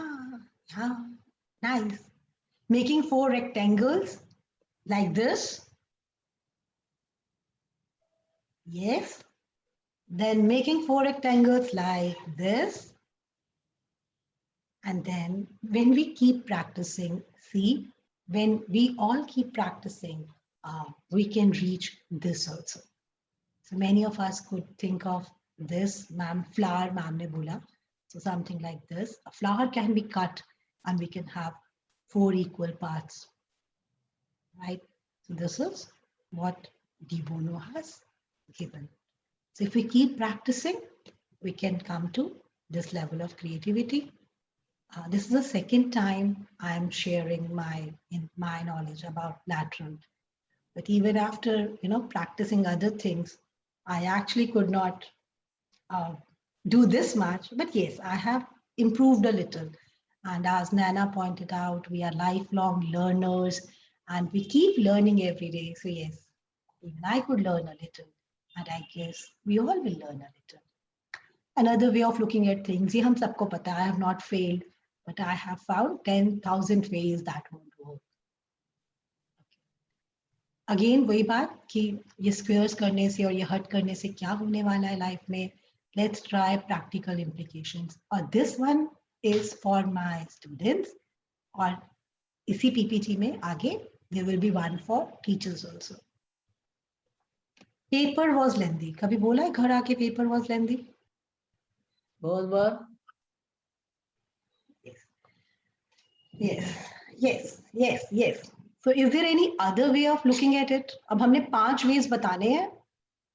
nice. Making 4 rectangles like this. Yes. Then making 4 rectangles like this. And then when we keep practicing, see, when we all keep practicing, we can reach this also. So many of us could think of this, ma'am, flower, ma'am ne bola. So something like this. A flower can be cut and we can have 4 equal parts, right? So this is what De Bono has given. So if we keep practicing, we can come to this level of creativity. This is the second time I'm sharing my knowledge about lateral. But even after practicing other things, I actually could not do this much. But yes, I have improved a little. And as Nana pointed out, we are lifelong learners and we keep learning every day. So yes, even I could learn a little. And I guess we all will learn a little. Another way of looking at things, ye hum sabko pata, I have not failed, but I have found 10,000 ways that won't work. Again, वही बात कि ये squares करने से और ये hut करने से क्या होने वाला है life में. Let's try practical implications. और this one is for my students. और इसी PPT में आगे there will be one for teachers also. Paper was lengthy. कभी बोला है घर आके paper was lengthy? बहुत बार. Yes. So is there any other way of looking at it? अब हमने 5 ways बताने हैं.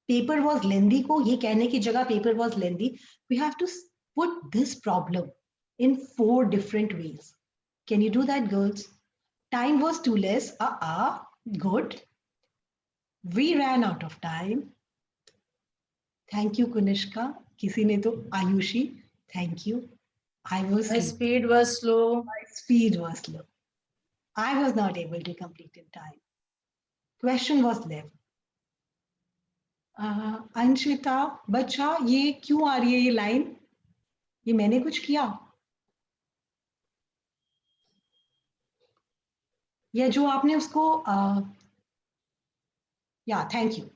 Paper was lengthy को ये कहने की जगह paper was lengthy, we have to put this problem in 4 different ways. Can you do that, girls? Time was too less. Good. We ran out of time. Thank you, Kunishka. किसी ने तो Ayushi. Thank you. My speed was slow. My speed was slow. I was not able to complete in time. Question was left. Anshita, बच्चा ये क्यों आ रही है ये line? ये मैंने कुछ किया? या जो आपने उसको yeah, thank you.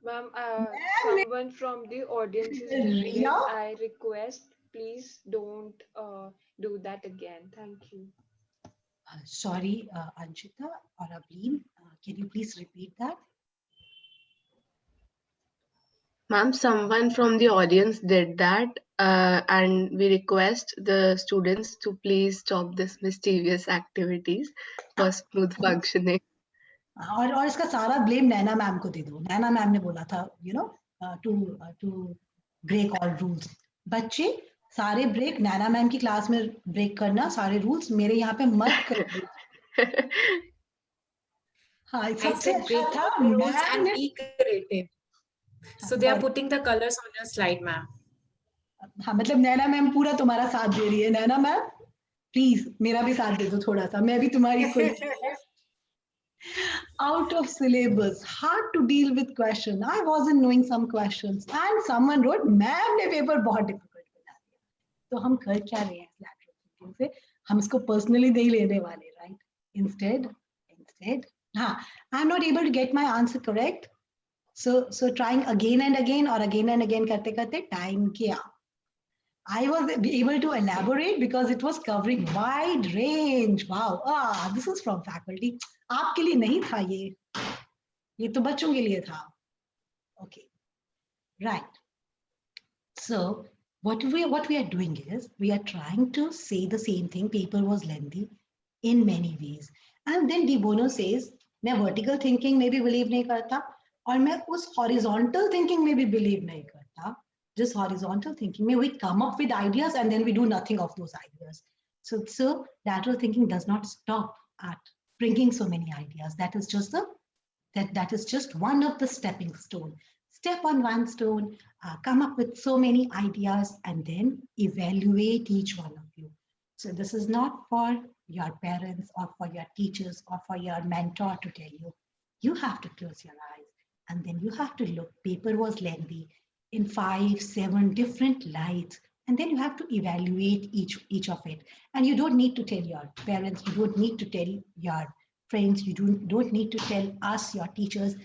Ma'am, someone from the audience is reading it. I request, please don't do that again. Thank you. Sorry, Anshita or Ableen, can you please repeat that? Ma'am, someone from the audience did that, and we request the students to please stop this mischievous activities for smooth functioning. और इसका सारा blame नैना ma'am को दे दो। नैना ma'am ने बोला था to break all rules. बच्चे सारे ब्रेक नैना मैम की क्लास में ब्रेक करना, सारे रूल्स मेरे यहाँ पे मत करो। हाँ, I सबसे said अच्छा break था all the rules ma'am and ने। be creative. So they are Sorry. putting the colors on your slide, ma'am. हाँ, मतलब नैना मैम पूरा तुम्हारा साथ दे रही है। नैना मैम प्लीज मेरा भी साथ दे दो थोड़ा सा, मैं भी तुम्हारी कोई out of syllabus, hard to deal with question. I wasn't knowing some questions and someone wrote ma'am ने पेपर बहुत डिफिकल्ट बना दिया। तो हम कर क्या रहे हैं lateral thinking से? हम इसको पर्सनली नहीं लेने वाले, राइट? Instead, हाँ, I'm not able to get my answer correct. So trying again and again or again and again करते करते time गया. I was able to elaborate because it was covering wide range. Wow, this is from faculty. आपके लिए नहीं था ये तो बच्चों के लिए था. Okay, right. So what we are doing is we are trying to say the same thing. Paper was lengthy in many ways, and then De Bono says मैं vertical thinking में भी believe नहीं करता और मैं उस horizontal thinking में भी believe नहीं करता. Just horizontal thinking may we come up with ideas and then we do nothing of those ideas. So lateral thinking does not stop at bringing so many ideas. That is just one of the stepping stone. Step on one stone, come up with so many ideas and then evaluate each one of you. So this is not for your parents or for your teachers or for your mentor to tell you. You have to close your eyes and then you have to look. Paper was lengthy in 5-7 different lights, and then you have to evaluate each of it. And you don't need to tell your parents, you don't need to tell your friends, you don't need to tell us, your teachers,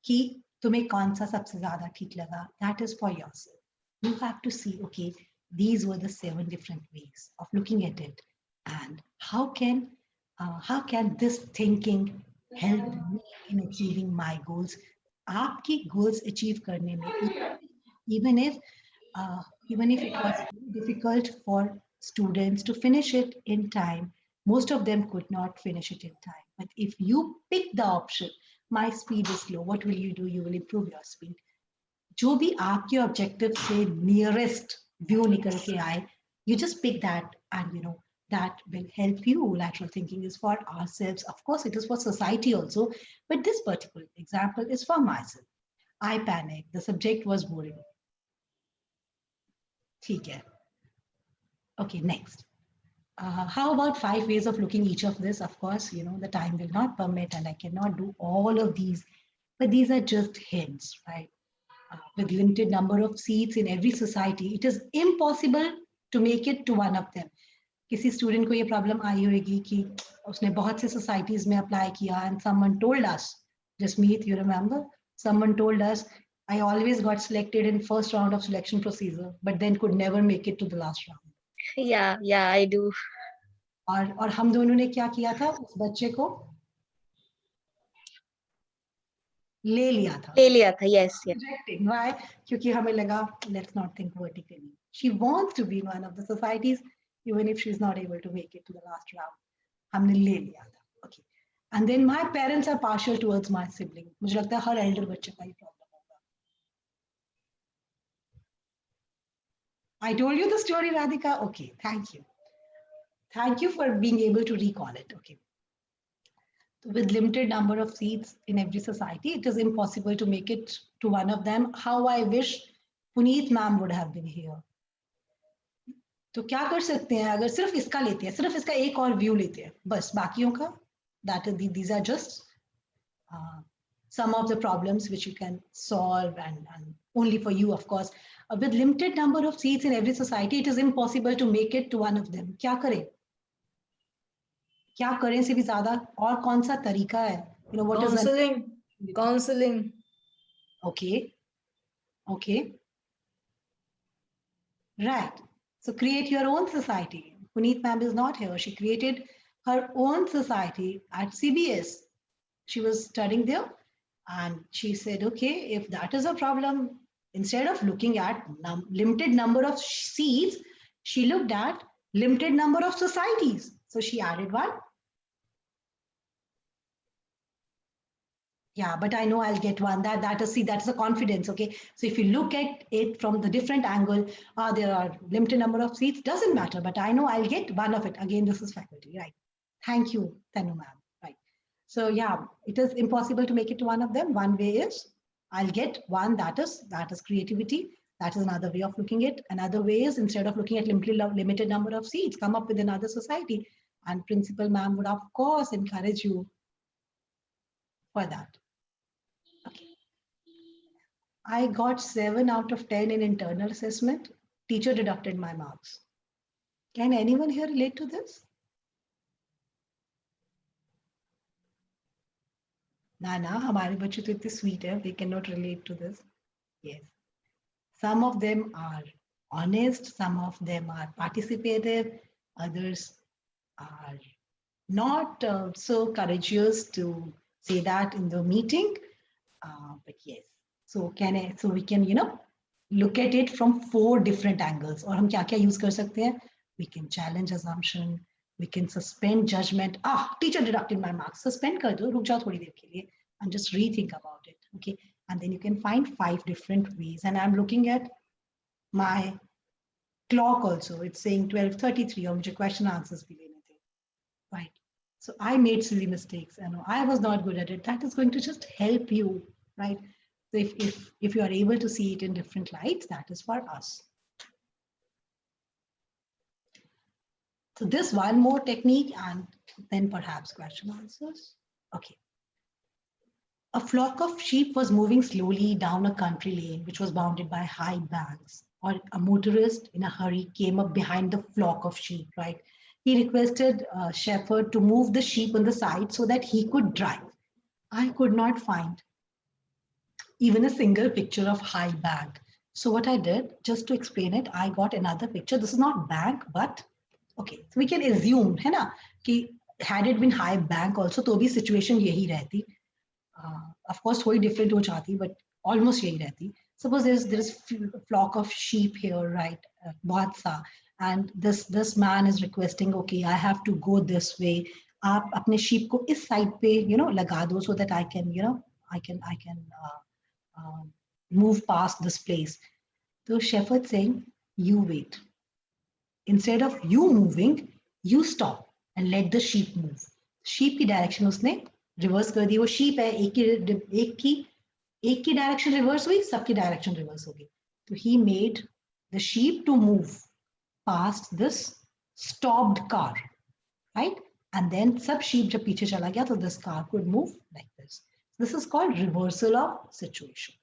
कि तुम्हें कौन सा सबसे ज़्यादा ठीक लगा. That is for yourself. You have to see, okay, these were the 7 different ways of looking at it, and how can this thinking help me in achieving my goals. आपकी goals achieve करने में, even if it was difficult for students to finish it in time, most of them could not finish it in time. But if you pick the option, my speed is slow, what will you do? You will improve your speed. जो भी आपके objective से nearest view निकल के आए, you just pick that, and that will help you. Lateral thinking is for ourselves. Of course, it is for society also, but this particular example is for myself. I panicked. The subject was boring. ठीक है. Okay, next. How about 5 ways of looking each of this? Of course, the time will not permit and I cannot do all of these, but these are just hints, right? With limited number of seats in every society, it is impossible to make it to one of them. किसी student को ये problem आई होगी कि उसने बहुत से societies में apply किया and someone told us, Jasmeet, you remember? Someone told us, I always got selected in first round of selection procedure, but then could never make it to the last round. Yeah, I do. और हम दोनों ने क्या किया था, उस बच्चे को ले लिया था. Yes. Rejecting. Why? क्योंकि हमें लगा, let's not think vertically. She wants to be in one of the societies, even if she's not able to make it to the last round. हमने ले लिया था. Okay. And then my parents are partial towards my sibling. मुझे लगता है हर elder बच्चे का ये problem होगा. I told you the story, Radhika. Okay, thank you. Thank you for being able to recall it. Okay. With limited number of seats in every society, it is impossible to make it to one of them. How I wish Puneet ma'am would have been here. तो क्या कर सकते हैं अगर सिर्फ इसका लेते हैं, सिर्फ इसका एक और व्यू लेते हैं, बस बाकियों का, these are just some of the problems which you can solve and only for you, of course. With limited number of seats in every society, it is impossible to make it to one of them. क्या करें से भी ज्यादा और कौन सा तरीका है? What Counseling. Okay. Right. So create your own society. Puneet ma'am is not here. She created her own society at CBS. She was studying there and she said, okay, if that is a problem, instead of looking at limited number of seats, she looked at limited number of societies. So she added one. Yeah, but I know I'll get one. That is, see, that's the confidence. Okay, so if you look at it from the different angle, there are limited number of seats, doesn't matter, but I know I'll get one of it. Again, this is faculty, right? Thank you, Tanu ma'am. Right. So yeah, it is impossible to make it to one of them. One way is I'll get one, that is creativity. That is another way of looking at it. Another way is, instead of looking at limited number of seats, come up with another society. And principal ma'am would of course encourage you for that. Okay. I got 7 out of 10 in internal assessment. Teacher deducted my marks. Can anyone here relate to this? ना हमारे बच्चे तो इतने sweet है, they cannot relate to this. Yes. Some of them are honest, some of them are participative, others are not so courageous to say that in the meeting. But yes, so we can, look at it from 4 different angles. और हम क्या-क्या use कर सकते हैं? We can challenge assumption, we can suspend judgment. Teacher deducted my marks. Suspend कर दो, रुक जाओ थोड़ी देर के लिए, and just rethink about it. Okay, and then you can find 5 different ways. And I'm looking at my clock also. It's saying 12:33 और मुझे question answers भी लेने थे. Right. So I made silly mistakes. I was not good at it. That is going to just help you, right? So if you are able to see it in different lights, that is for us. So this one more technique, and then perhaps question answers. Okay. A flock of sheep was moving slowly down a country lane, which was bounded by high banks. Or a motorist in a hurry came up behind the flock of sheep, right? He requested a shepherd to move the sheep on the side so that he could drive. I could not find even a single picture of high bank. So what I did, just to explain it, I got another picture. This is not bank, but okay. So we can assume, है ना, कि had it been high bank also, तो भी situation यही रहती. Of course, थोड़ी different हो जाती, but almost यही रहती. Suppose there is a flock of sheep here, right? बहुत सा. And this man is requesting, okay, I have to go this way. आप अपने sheep को इस side पे, लगा दो so that I can, I can move past this place. The shepherd saying, you wait. Instead of you moving, you stop and let the sheep move. Sheep की direction उसने reverse कर दी. वो sheep है, एक की direction reverse हुई, सबकी direction reverse होगी. So he made the sheep to move past this stopped car, right? And then सब sheep जब पीछे चला गया, so this car could move like this. This is called reversal of situation.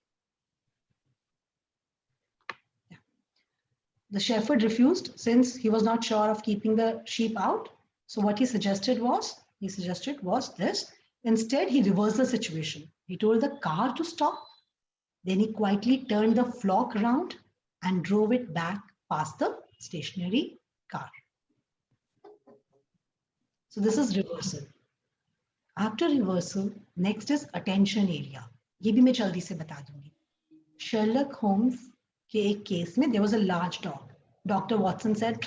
Yeah. The shepherd refused since he was not sure of keeping the sheep out. So what he suggested was this. Instead, he reversed the situation. He told the car to stop. Then he quietly turned the flock around and drove it back past the stationary car. So this is reversal. After reversal, next is attention area. ये भी मैं जल्दी से बता दूंगी. Sherlock Holmes के एक case में there was a large dog. Dr. Watson said,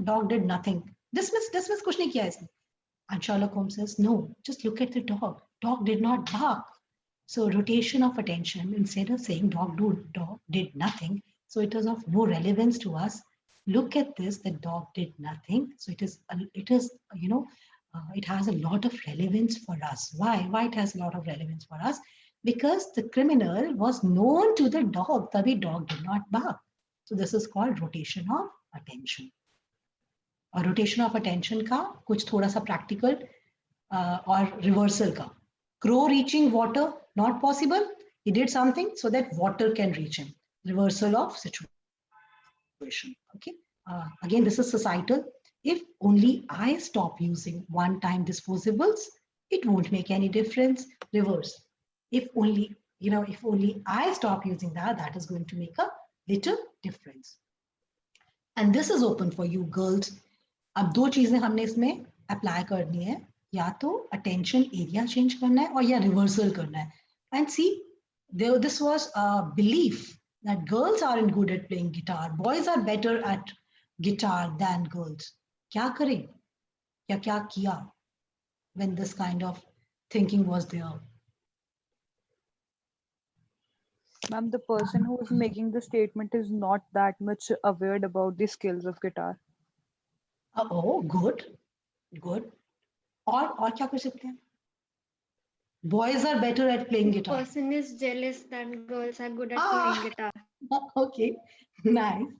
dog did nothing. Dismiss, कुछ नहीं किया इसने. And Sherlock Holmes says, no, just look at the dog. Dog did not bark. So rotation of attention, instead of saying dog did nothing, so it is of no relevance to us. Look at this, the dog did nothing. So it is it has a lot of relevance for us. Why it has a lot of relevance for us? Because the criminal was known to the dog, तभी dog did not bark. So this is called rotation of attention. और rotation of attention का कुछ थोड़ा सा practical और reversal का. Crow reaching water, not possible. He did something so that water can reach him. Reversal of situation. Okay. Again, this is societal. If only I stop using one-time disposables, it won't make any difference. Reverse. If only I stop using that is going to make a little difference. And this is open for you girls. अब 2 चीजें हमने इसमें apply करनी है. या तो attention area change करना है और या reversal करना है. And see, this was a belief that girls aren't good at playing guitar. Boys are better at guitar than girls. क्या करें? या क्या किया when this kind of thinking was there? Ma'am, the person who is making the statement is not that much aware about the skills of guitar. Oh, good, good. और क्या कर सकते हैं? Boys are better at playing guitar. Person is jealous that girls are good at Ah. playing guitar. Okay, nice.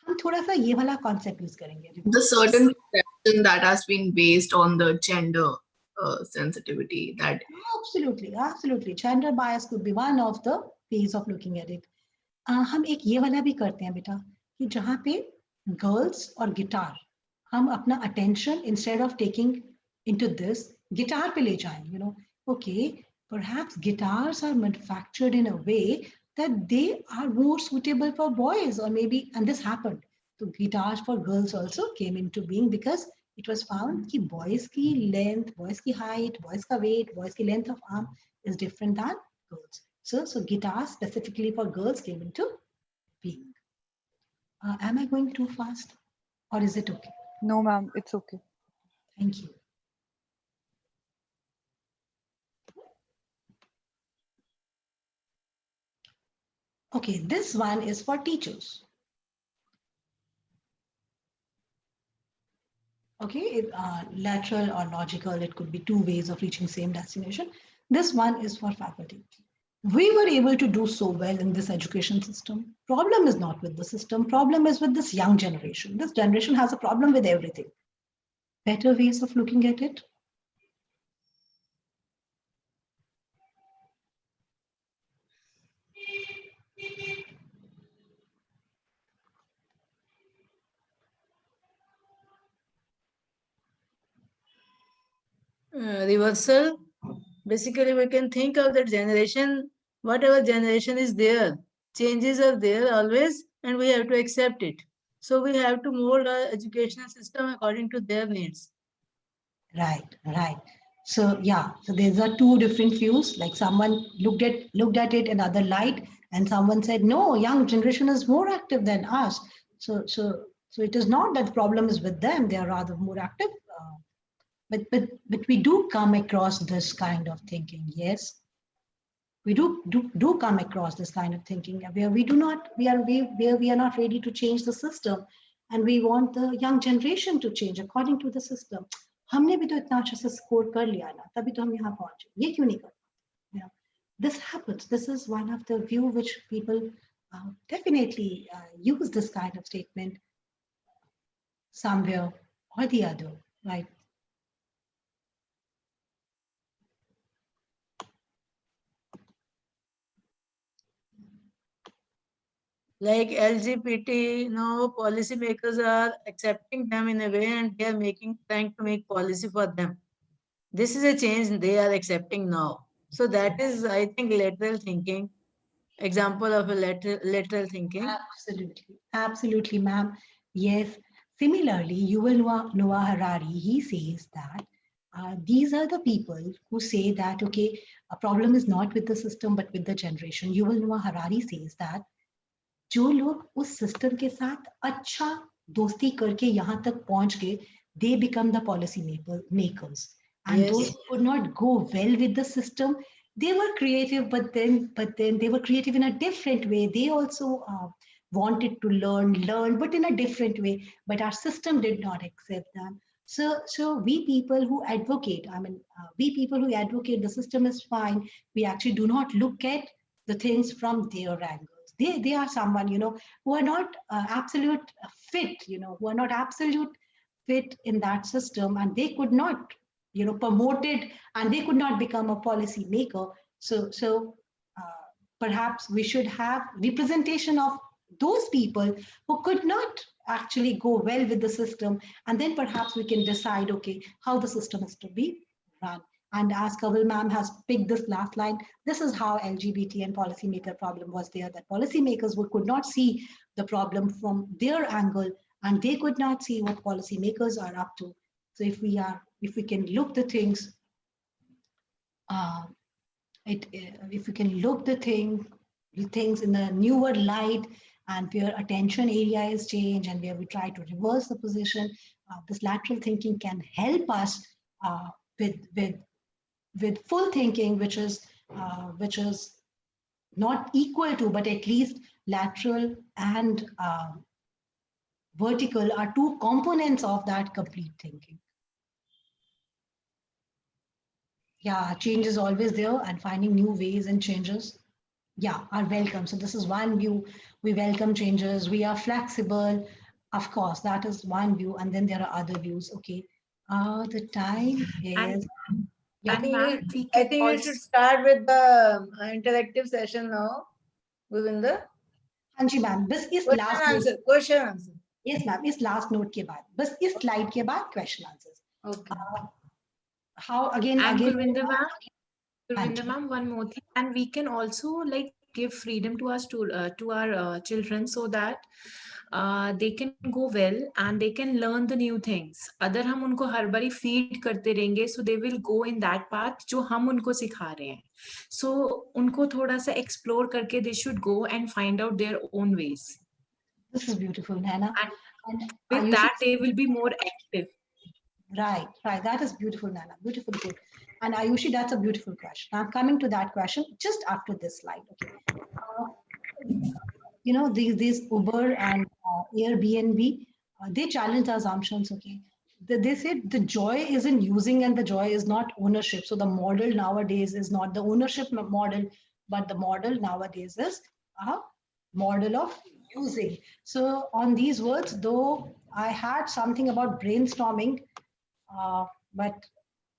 हम थोड़ा सा ये वाला concept use करेंगे. The certain perception that has been based on the gender sensitivity that. Absolutely, absolutely. Gender bias could be one of the ways of looking at it. हम एक ये वाला भी करते हैं बेटा कि जहाँ पे girls और guitar हम अपना attention instead of taking into this guitar पे ले जाएं. You know, okay, perhaps guitars are manufactured in a way that they are more suitable for boys, or maybe, and this happened. So guitars for girls also came into being because it was found कि boys की length, boys की height, boys का weight, boys की length of arm is different than girls. So guitars specifically for girls came into being. Am I going too fast, or is it okay? No, ma'am, it's okay. Thank you. Okay, this one is for teachers. Okay, lateral or logical, it could be two ways of reaching same destination. This one is for faculty. We were able to do so well in this education system. Problem is not with the system, problem is with this young generation. This generation has a problem with everything. Better ways of looking at it? Reversal. Basically, we can think of that generation, whatever generation is there, changes are there always, and we have to accept it. So we have to mold our educational system according to their needs. Right, right. So yeah, so these are two different views. Like someone looked at it in other light, and someone said, no, young generation is more active than us. So it is not that the problem is with them; they are rather more active. But we do come across this kind of thinking. Yes, we do come across this kind of thinking where we are not ready to change the system, and we want the young generation to change according to the system. हमने भी तो इतना अच्छा से score कर लिया ना, तभी तो हम यहाँ पहुंचे. ये क्यों नहीं कर पाते? This happens. This is one of the view which people definitely use this kind of statement somewhere or the other, right? Like LGBT, policymakers are accepting them in a way, and they are trying to make policy for them. This is a change they are accepting now. So that is, I think, lateral thinking. Example of a lateral thinking. Absolutely, ma'am. Yes. Similarly, Yuval Noah Harari, he says that these are the people who say that, okay, a problem is not with the system, but with the generation. Yuval Noah Harari says that जो लोग उस system के साथ अच्छा दोस्ती करके यहाँ तक पहुंच गए, they become the policy makers. And Yes. Those who could not go well with the system, they were creative, but then they were creative in a different way. They also wanted to learn, but in a different way. But our system did not accept them. So we people who advocate, the system is fine. We actually do not look at the things from their angle. They are someone, who are not absolute fit, who are not absolute fit in that system, and they could not, promote it, and they could not become a policy maker. So perhaps we should have representation of those people who could not actually go well with the system, and then perhaps we can decide, okay, how the system is to be run. And as Kawal ma'am has picked this last line, this is how LGBT and policymaker problem was there, that policymakers could not see the problem from their angle, and they could not see what policymakers are up to. So if we can look the things, if we can look the things in a newer light, and where attention area is changed, and where we try to reverse the position, this lateral thinking can help us with full thinking, which is not equal to, but at least lateral and vertical are two components of that complete thinking. Yeah, change is always there, and finding new ways and changes, yeah, are welcome. So this is one view. We welcome changes. We are flexible. Of course, that is one view. And then there are other views. Okay. The time is. Yeah. I think you should start with the interactive session now, Govinda. Hanji ma'am, this is Question last answer. note. Question answer. Yes ma'am, इस last note के बाद, बस इस slide के बाद question answers. Okay. How again? And Again. Gurvinder ma'am, one more thing, and we can also like give freedom to our children so that they can go well and they can learn the new things. अगर हम उनको हर बारी feed करते रहेंगे, so they will go in that path जो हम उनको सिखा रहे हैं. So उनको थोड़ा सा explore करके they should go and find out their own ways. This is beautiful, Nana. And with that, they will be more active. Right, right. That is beautiful, Nana. Beautiful, good. And Ayushi, that's a beautiful question. I'm coming to that question just after this slide. Okay. You know, these Uber and Airbnb, they challenge the assumptions. Okay. They said the joy is in using and the joy is not ownership. So the model nowadays is not the ownership model, but the model nowadays is a model of using. So on these words, though I had something about brainstorming, but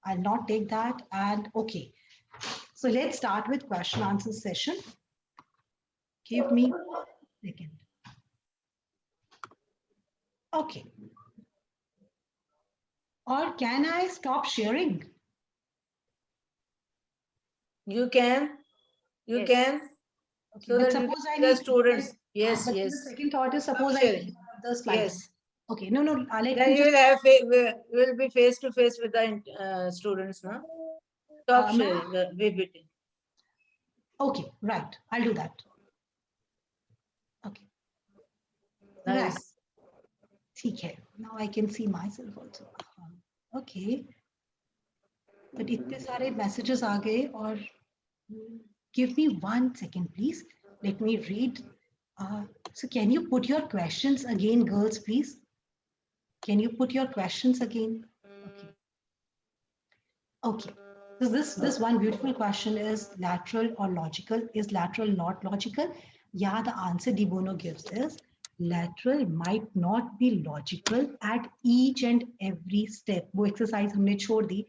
I'll not take that. And okay, so let's start with question answer session. Give me a second. Okay. Or can I stop sharing? You can. You Yes. can. Okay, So but that you suppose I can the need students. Yes, but yes. the second thought is suppose I sharing. need the slides. Yes. Okay, no, let Then me you just. will have will be face to face with the students, no? Stop sharing the PPT. Okay, right. I'll do that. Okay. Nice. Right. ठीक है. Now I can see myself also. Okay. But इतने सारे messages आ गए और give me 1 second, please. Let me read. So can you put your questions again, girls, please? Can you put your questions again? Okay. Okay. So this one beautiful question is lateral or logical? Is lateral not logical? Yeah, the answer De Bono gives is lateral might not be logical at each and every step. वो exercise हमने छोड़ दी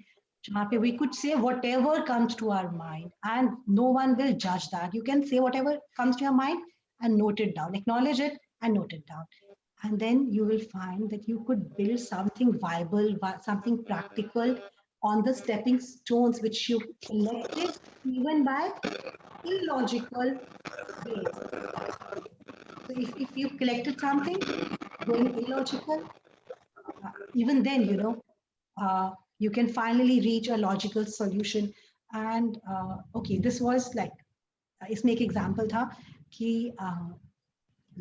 जहाँ पे we could say whatever comes to our mind and no one will judge that. You can say whatever comes to your mind and note it down, acknowledge it and note it down. And then you will find that you could build something viable, something practical on the stepping stones which you collected even by illogical ways. So if you collected something going illogical, even then, you know, you can finally reach a logical solution. And okay, this was like, इसमें एक example था कि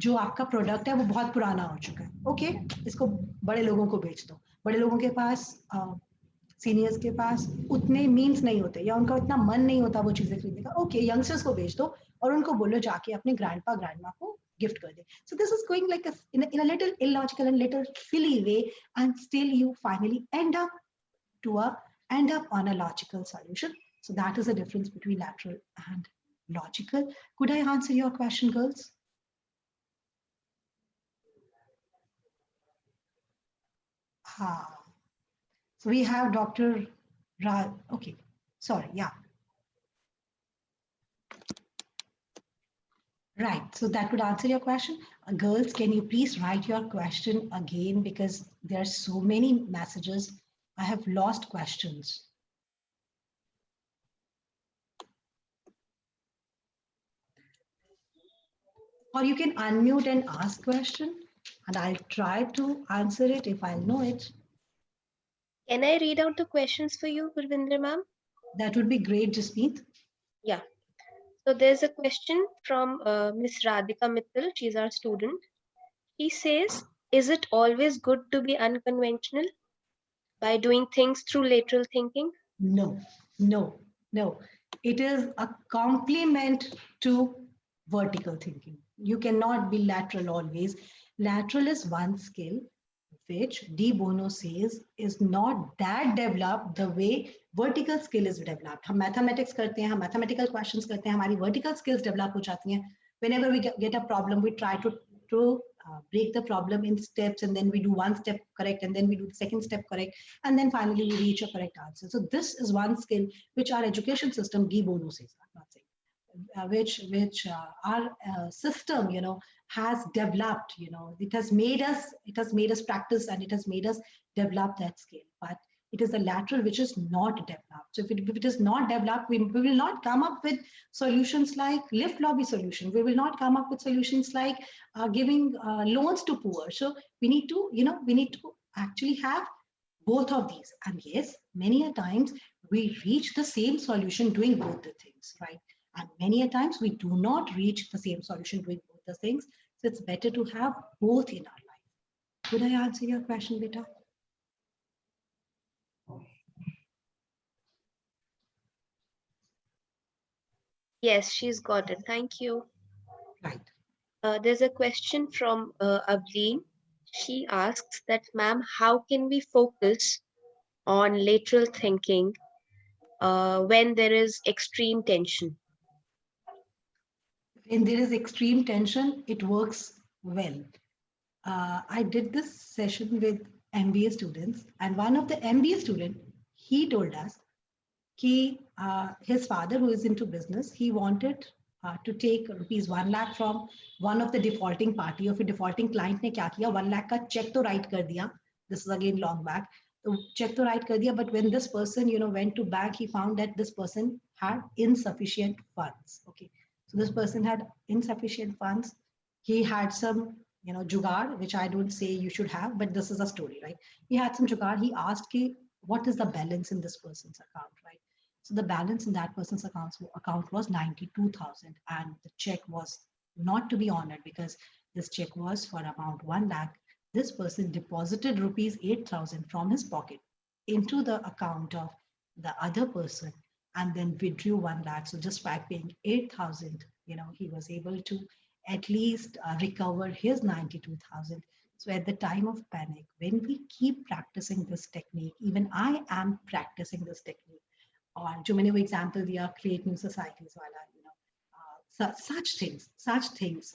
जो आपका product है वो बहुत पुराना हो चुका है. ओके, इसको बड़े लोगों को बेच दो. बड़े लोगों के पास सीनियर्स के पास उतने मीन्स नहीं होते या उनका उतना मन नहीं होता वो चीजें खरीदने का. ओके, यंगस्टर्स को बेच दो और उनको बोलो जाके अपने ग्रैंडपा ग्रैंडमा को gift कर दे. So this is going like in a little illogical and little silly way, and still you finally end up on a logical solution. So that is the difference between lateral and logical. Could I answer your question, girls? So we have Dr. Ra. Okay, sorry, yeah. Right, so that would answer your question. Girls, can you please write your question again because there are so many messages. I have lost questions. Or you can unmute and ask question and I'll try to answer it if I know it. Can I read out the questions for you, Gurvinder ma'am? That would be great, Jasmeet. Yeah. So there's a question from Miss Radhika Mittal. She's our student. She says, is it always good to be unconventional by doing things through lateral thinking? No, no, no. It is a complement to vertical thinking. You cannot be lateral always. Lateral is one skill which De Bono says is not that developed the way vertical skill is developed. हम mathematics करते हैं, हम mathematical questions करते हैं, हमारी vertical skills develop हो जाती हैं. Whenever we get a problem, we try to break the problem in steps, and then we do one step correct, and then we do the second step correct, and then finally we reach a correct answer. So this is one skill which our education system, De Bono says, I'm not saying, which our system, has developed. It has made us practice, and it has made us develop that skill. But it is the lateral which is not developed. So if it is not developed, we will not come up with solutions like lift lobby solution. We will not come up with solutions like giving loans to poor. So we need to actually have both of these. And yes, many a times we reach the same solution doing both the things, right? And many a times we do not reach the same solution doing both the things. So it's better to have both in our life. Could I answer your question, Beta? Yes, she's got it. Thank you. Right. There's a question from Avleen. She asks that, ma'am, how can we focus on lateral thinking when there is extreme tension? When there is extreme tension, it works well. I did this session with MBA students, and one of the MBA students, he told us his father, who is into business, he wanted to take rupees 1 lakh from one of the defaulting party. Of a defaulting client ने क्या किया, 1 lakh का check तो write कर दिया. This is again long back. So check to write कर दिया, but when this person went to bank, he found that this person had insufficient funds. Okay, so this person had insufficient funds. He had some jugaad, which I don't say you should have, but this is a story, right? He had some jugaad. He asked what is the balance in this person's account, right? So the balance in that person's account was 92,000, and the check was not to be honored because this check was for amount 1 lakh. This person deposited rupees 8,000 from his pocket into the account of the other person, and then withdrew 1 lakh. So just by paying 8,000, he was able to at least recover his 92,000. So at the time of panic, when we keep practicing this technique, even I am practicing this technique. Or जो मैंने वो example दिया, create new societies वाला, such things,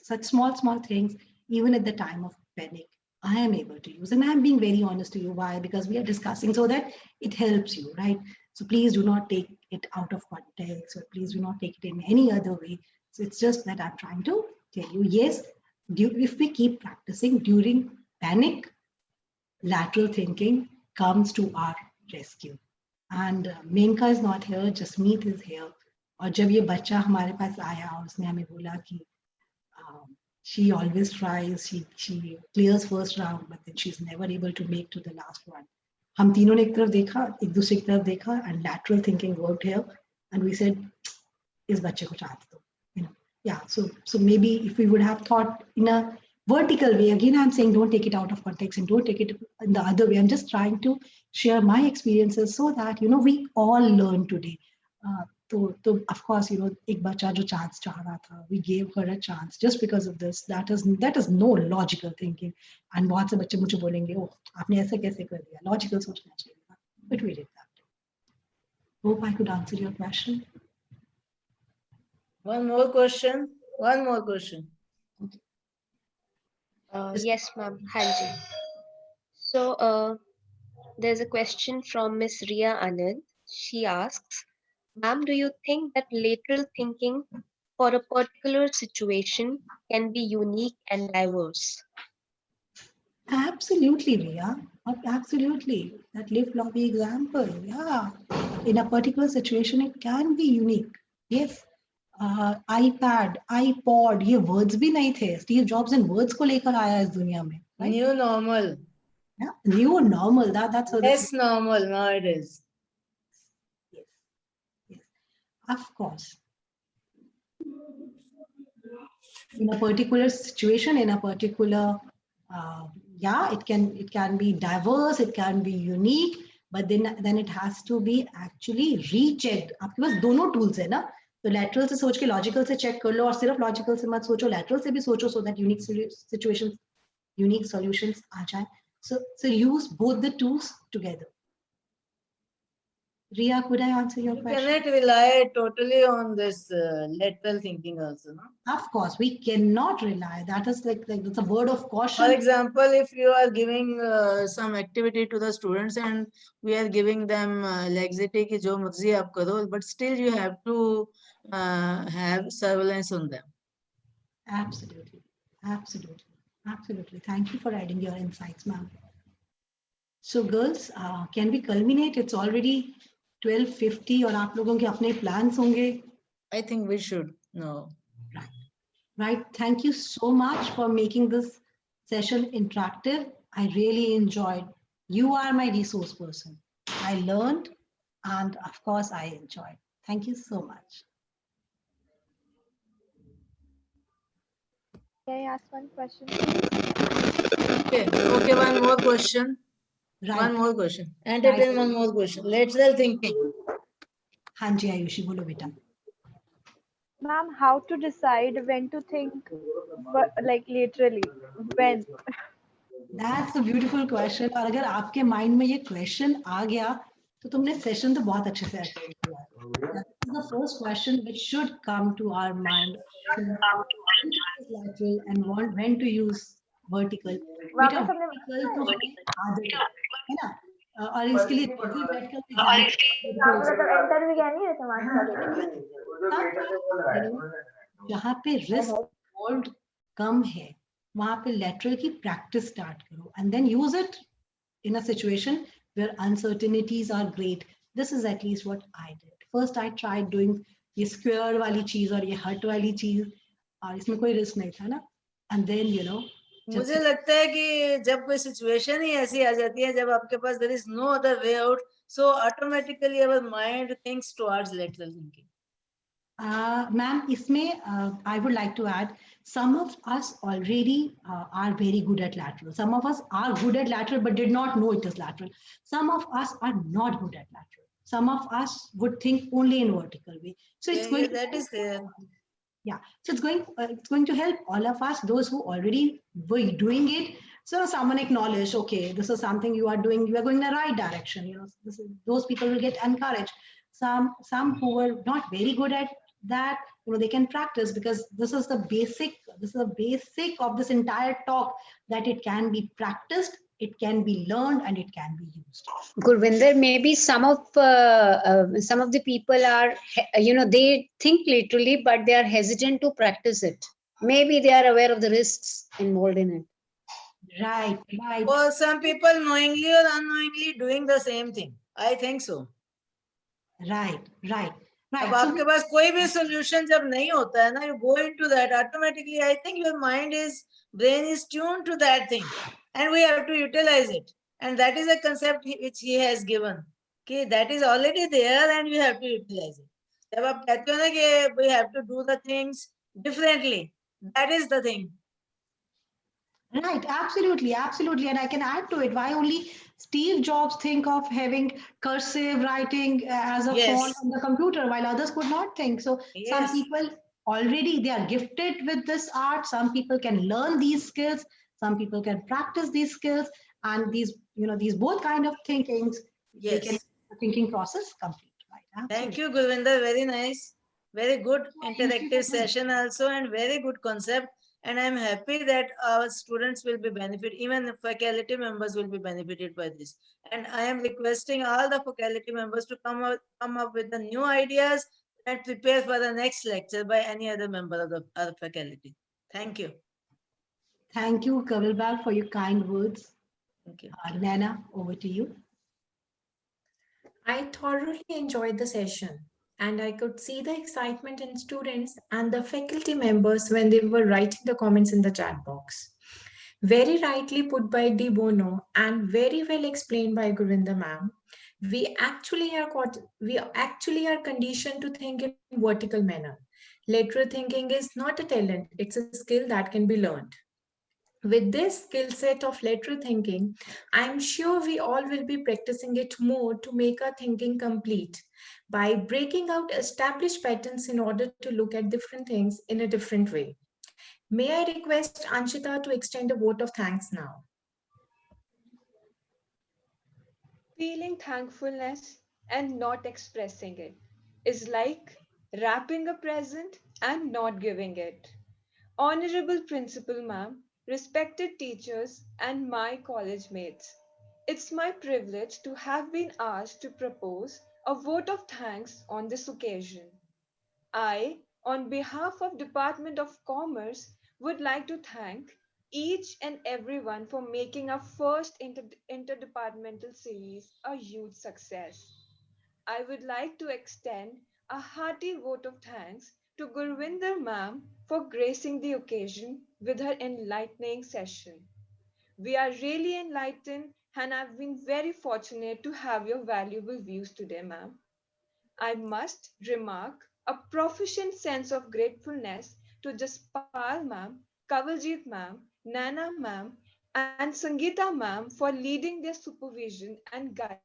such small things, even at the time of panic, I am able to use. And I'm being very honest to you. Why? Because we are discussing so that it helps you, right? So please do not take it out of context, or please do not take it in any other way. So it's just that I'm trying to tell you, yes, if we keep practicing during panic, lateral thinking comes to our rescue. And Menka is not here, Jasmeet is here. और जब ये बच्चा हमारे पास आया, उसने हमें बोला कि she always tries, she clears first round, but then she's never able to make to the last one. हम तीनों ने एक तरफ देखा, एक दूसरे की तरफ देखा, and lateral thinking worked here, and we said, इस बच्चे को chance दो, Yeah, so maybe if we would have thought in a vertical way, again I'm saying don't take it out of context and don't take it in the other way. I'm just trying to share my experiences so that we all learn today. So of course, एक बच्चा जो chance चाह रहा था, we gave her a chance just because of this. That is no logical thinking. And बहुत से बच्चे मुझे बोलेंगे, oh, आपने ऐसा कैसे कर दिया? Logical सोचना चाहिए था. But we did that. Hope I could answer your question. One more question. Yes, ma'am. Hanji. So there's a question from Miss Ria Anand. She asks, ma'am, do you think that lateral thinking for a particular situation can be unique and diverse? Absolutely, Ria. Absolutely. That lift lobby example. Yeah. In a particular situation, it can be unique. Yes. iPad, iPod, ये words भी नहीं थे. Steve Jobs इन words को लेकर आया इस दुनिया में. Right? New normal. Yeah, new normal. That's how. Less normal nowadays. Yes. Of course. In a particular situation, in a particular, it can be diverse, it can be unique, but then it has to be actually rechecked. आपके पास दोनों tools है ना. तो lateral से सोच के logical से check कर लो और सिर्फ logical से मत सोचो, lateral से भी सोचो so that unique solutions आ जाए. So use both the tools together. Ria, could I answer your You question? cannot rely totally on this lateral thinking also, no? Of course, we cannot rely. That is like it's a word of caution. For example, if you are giving some activity to the students and we are giving them laxity ki jo marzi aap karo, but still you have to have surveillance on them. Absolutely, absolutely, absolutely. Thank you for adding your insights, ma'am. So girls, can we culminate? It's already 12:50 और आप लोगों के अपने plans होंगे. I think we should. No. Right. Thank you so much for making this session interactive. I really enjoyed. You are my resource person. I learned and of course I enjoyed. Thank you so much. Can I ask one question? Okay, one more question. Right. One more question. Entertain one more question. Lateral thinking. हाँ जी आयुषी बोलो बेटा. Ma'am, how to decide when to think, like literally, when? That's a beautiful question. और अगर आपके mind में ये question आ गया तो तुमने session तो बहुत अच्छे से attend किया. That is the first question which should come to our mind. Lateral and when to use vertical. बेटा vertical तो हमें आदत है ना. और इसके लिए vertical बैठकर एंटर भी क्या नहीं है समाज जहाँ पे risk involved कम है वहाँ पे lateral की practice start करो and then use it in a situation where uncertainties are great. This is at least what I did. First I tried doing ये square वाली चीज और ये hut वाली चीज और इसमें कोई risk नहीं था ना. And then मुझे लगता है कि जब कोई सिचुएशन ही ऐसी आ जाती है जब आपके पास there is no other way out, so automatically our mind thinks towards lateral thinking. Ma'am, इसमें I would like to add, some of us already are very good at lateral. Some of us are good at lateral but did not know it is lateral. Some of us are not good at lateral. Some of us would think only in vertical way. So it's going. That is there. Yeah, so it's going to help all of us, those who already were doing it. So someone acknowledged, okay, this is something you are doing, you are going in the right direction. Those people will get encouraged. Some who were not very good at that, they can practice because this is the basic of this entire talk, that it can be practiced, it can be learned, and it can be used. Gurvinder, maybe some of the people are, they think literally, but they are hesitant to practice it. Maybe they are aware of the risks involved in it. Right. Or some people knowingly or unknowingly doing the same thing. I think so. Right. अब आपके पास कोई भी solution जब नहीं होता है ना, you go into that automatically. I think your brain is tuned to that thing, and we have to utilize it. And that is a concept which he has given. Okay, that is already there, and we have to utilize it. जब आप कहते हो ना कि we have to do the things differently, that is the thing. Right, absolutely. And I can add to it, why only Steve Jobs think of having cursive writing as a font on the computer while others could not think. So some people already, they are gifted with this art. Some people can learn these skills. Some people can practice these skills, and these both kind of thinkings, they can the thinking process complete. Right. Thank you, Gurvinder. Very nice. Very good interactive session also, and very good concept. And I'm happy that our students will be benefited, even the faculty members will be benefited by this. And I am requesting all the faculty members to come up with the new ideas and prepare for the next lecture by any other member of the faculty. Thank you. Thank you, Kavilbal, for your kind words. Thank you. Nana, over to you. I thoroughly enjoyed the session, and I could see the excitement in students and the faculty members when they were writing the comments in the chat box. Very rightly put by De Bono and very well explained by Gurvinder ma'am. We actually are conditioned to think in vertical manner. Lateral thinking is not a talent, it's a skill that can be learned. With this skill set of lateral thinking, I'm sure we all will be practicing it more to make our thinking complete by breaking out established patterns in order to look at different things in a different way. May I request Anshita to extend a vote of thanks now? Feeling thankfulness and not expressing it is like wrapping a present and not giving it. Honorable Principal Ma'am, respected teachers, and my college mates, it's my privilege to have been asked to propose a vote of thanks on this occasion. I, on behalf of Department of Commerce, would like to thank each and everyone for making our first interdepartmental series a huge success. I would like to extend a hearty vote of thanks to Gurvinder ma'am for gracing the occasion with her enlightening session. We are really enlightened and I've been very fortunate to have your valuable views today, ma'am. I must remark a proficient sense of gratefulness to Jaspal ma'am, Kawaljit ma'am, Nana ma'am, and Sangeeta ma'am for leading their supervision and guidance.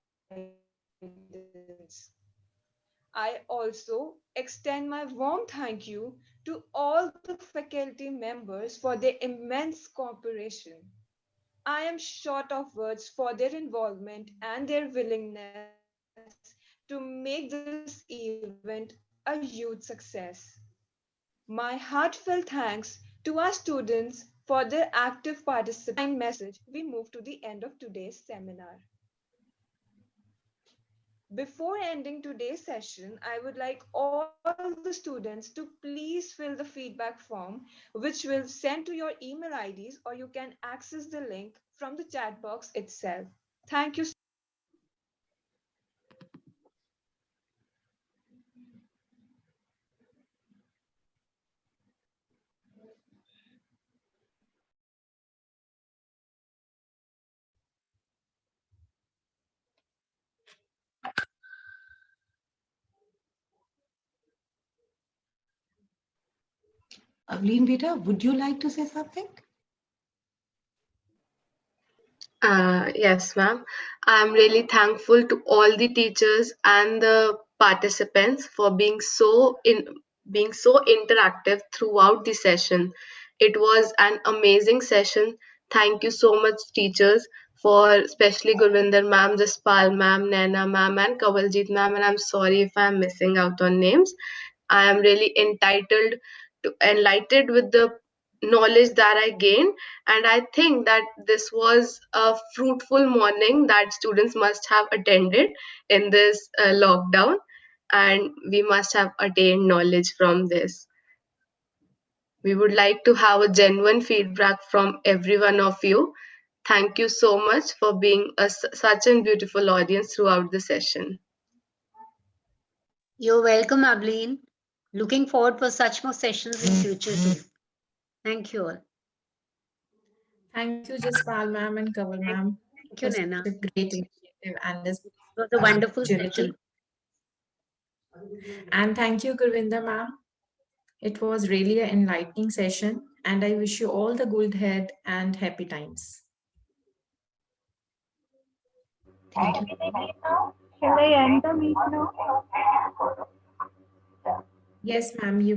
I also extend my warm thank you to all the faculty members for their immense cooperation. I am short of words for their involvement and their willingness to make this event a huge success. My heartfelt thanks to our students for their active participation. Kind message, we move to the end of today's seminar. Before ending today's session, I would like all the students to please fill the feedback form, which will send to your email IDs, or you can access the link from the chat box itself. Thank you so much. Avleen, beta, would you like to say something? Yes, ma'am. I'm really thankful to all the teachers and the participants for being so interactive throughout the session. It was an amazing session. Thank you so much, teachers, for especially Gurvinder ma'am, Jaspal ma'am, Naina ma'am, and Kawaljit ma'am. And I'm sorry if I'm missing out on names. I am really enlightened with the knowledge that I gained. And I think that this was a fruitful morning that students must have attended in this lockdown. And we must have attained knowledge from this. We would like to have a genuine feedback from every one of you. Thank you so much for being such a beautiful audience throughout the session. You're welcome, Avleen. Looking forward for such more sessions in future too. Thank you all. Thank you, Jaspal ma'am and Kaval ma'am. Thank you, Naina. A great initiative and this It was a wonderful opportunity. session. And thank you, Gurvinder ma'am. It was really an enlightening session, and I wish you all the good health and happy times. Thank you. Shall I end the meet now? Yes, ma'am, you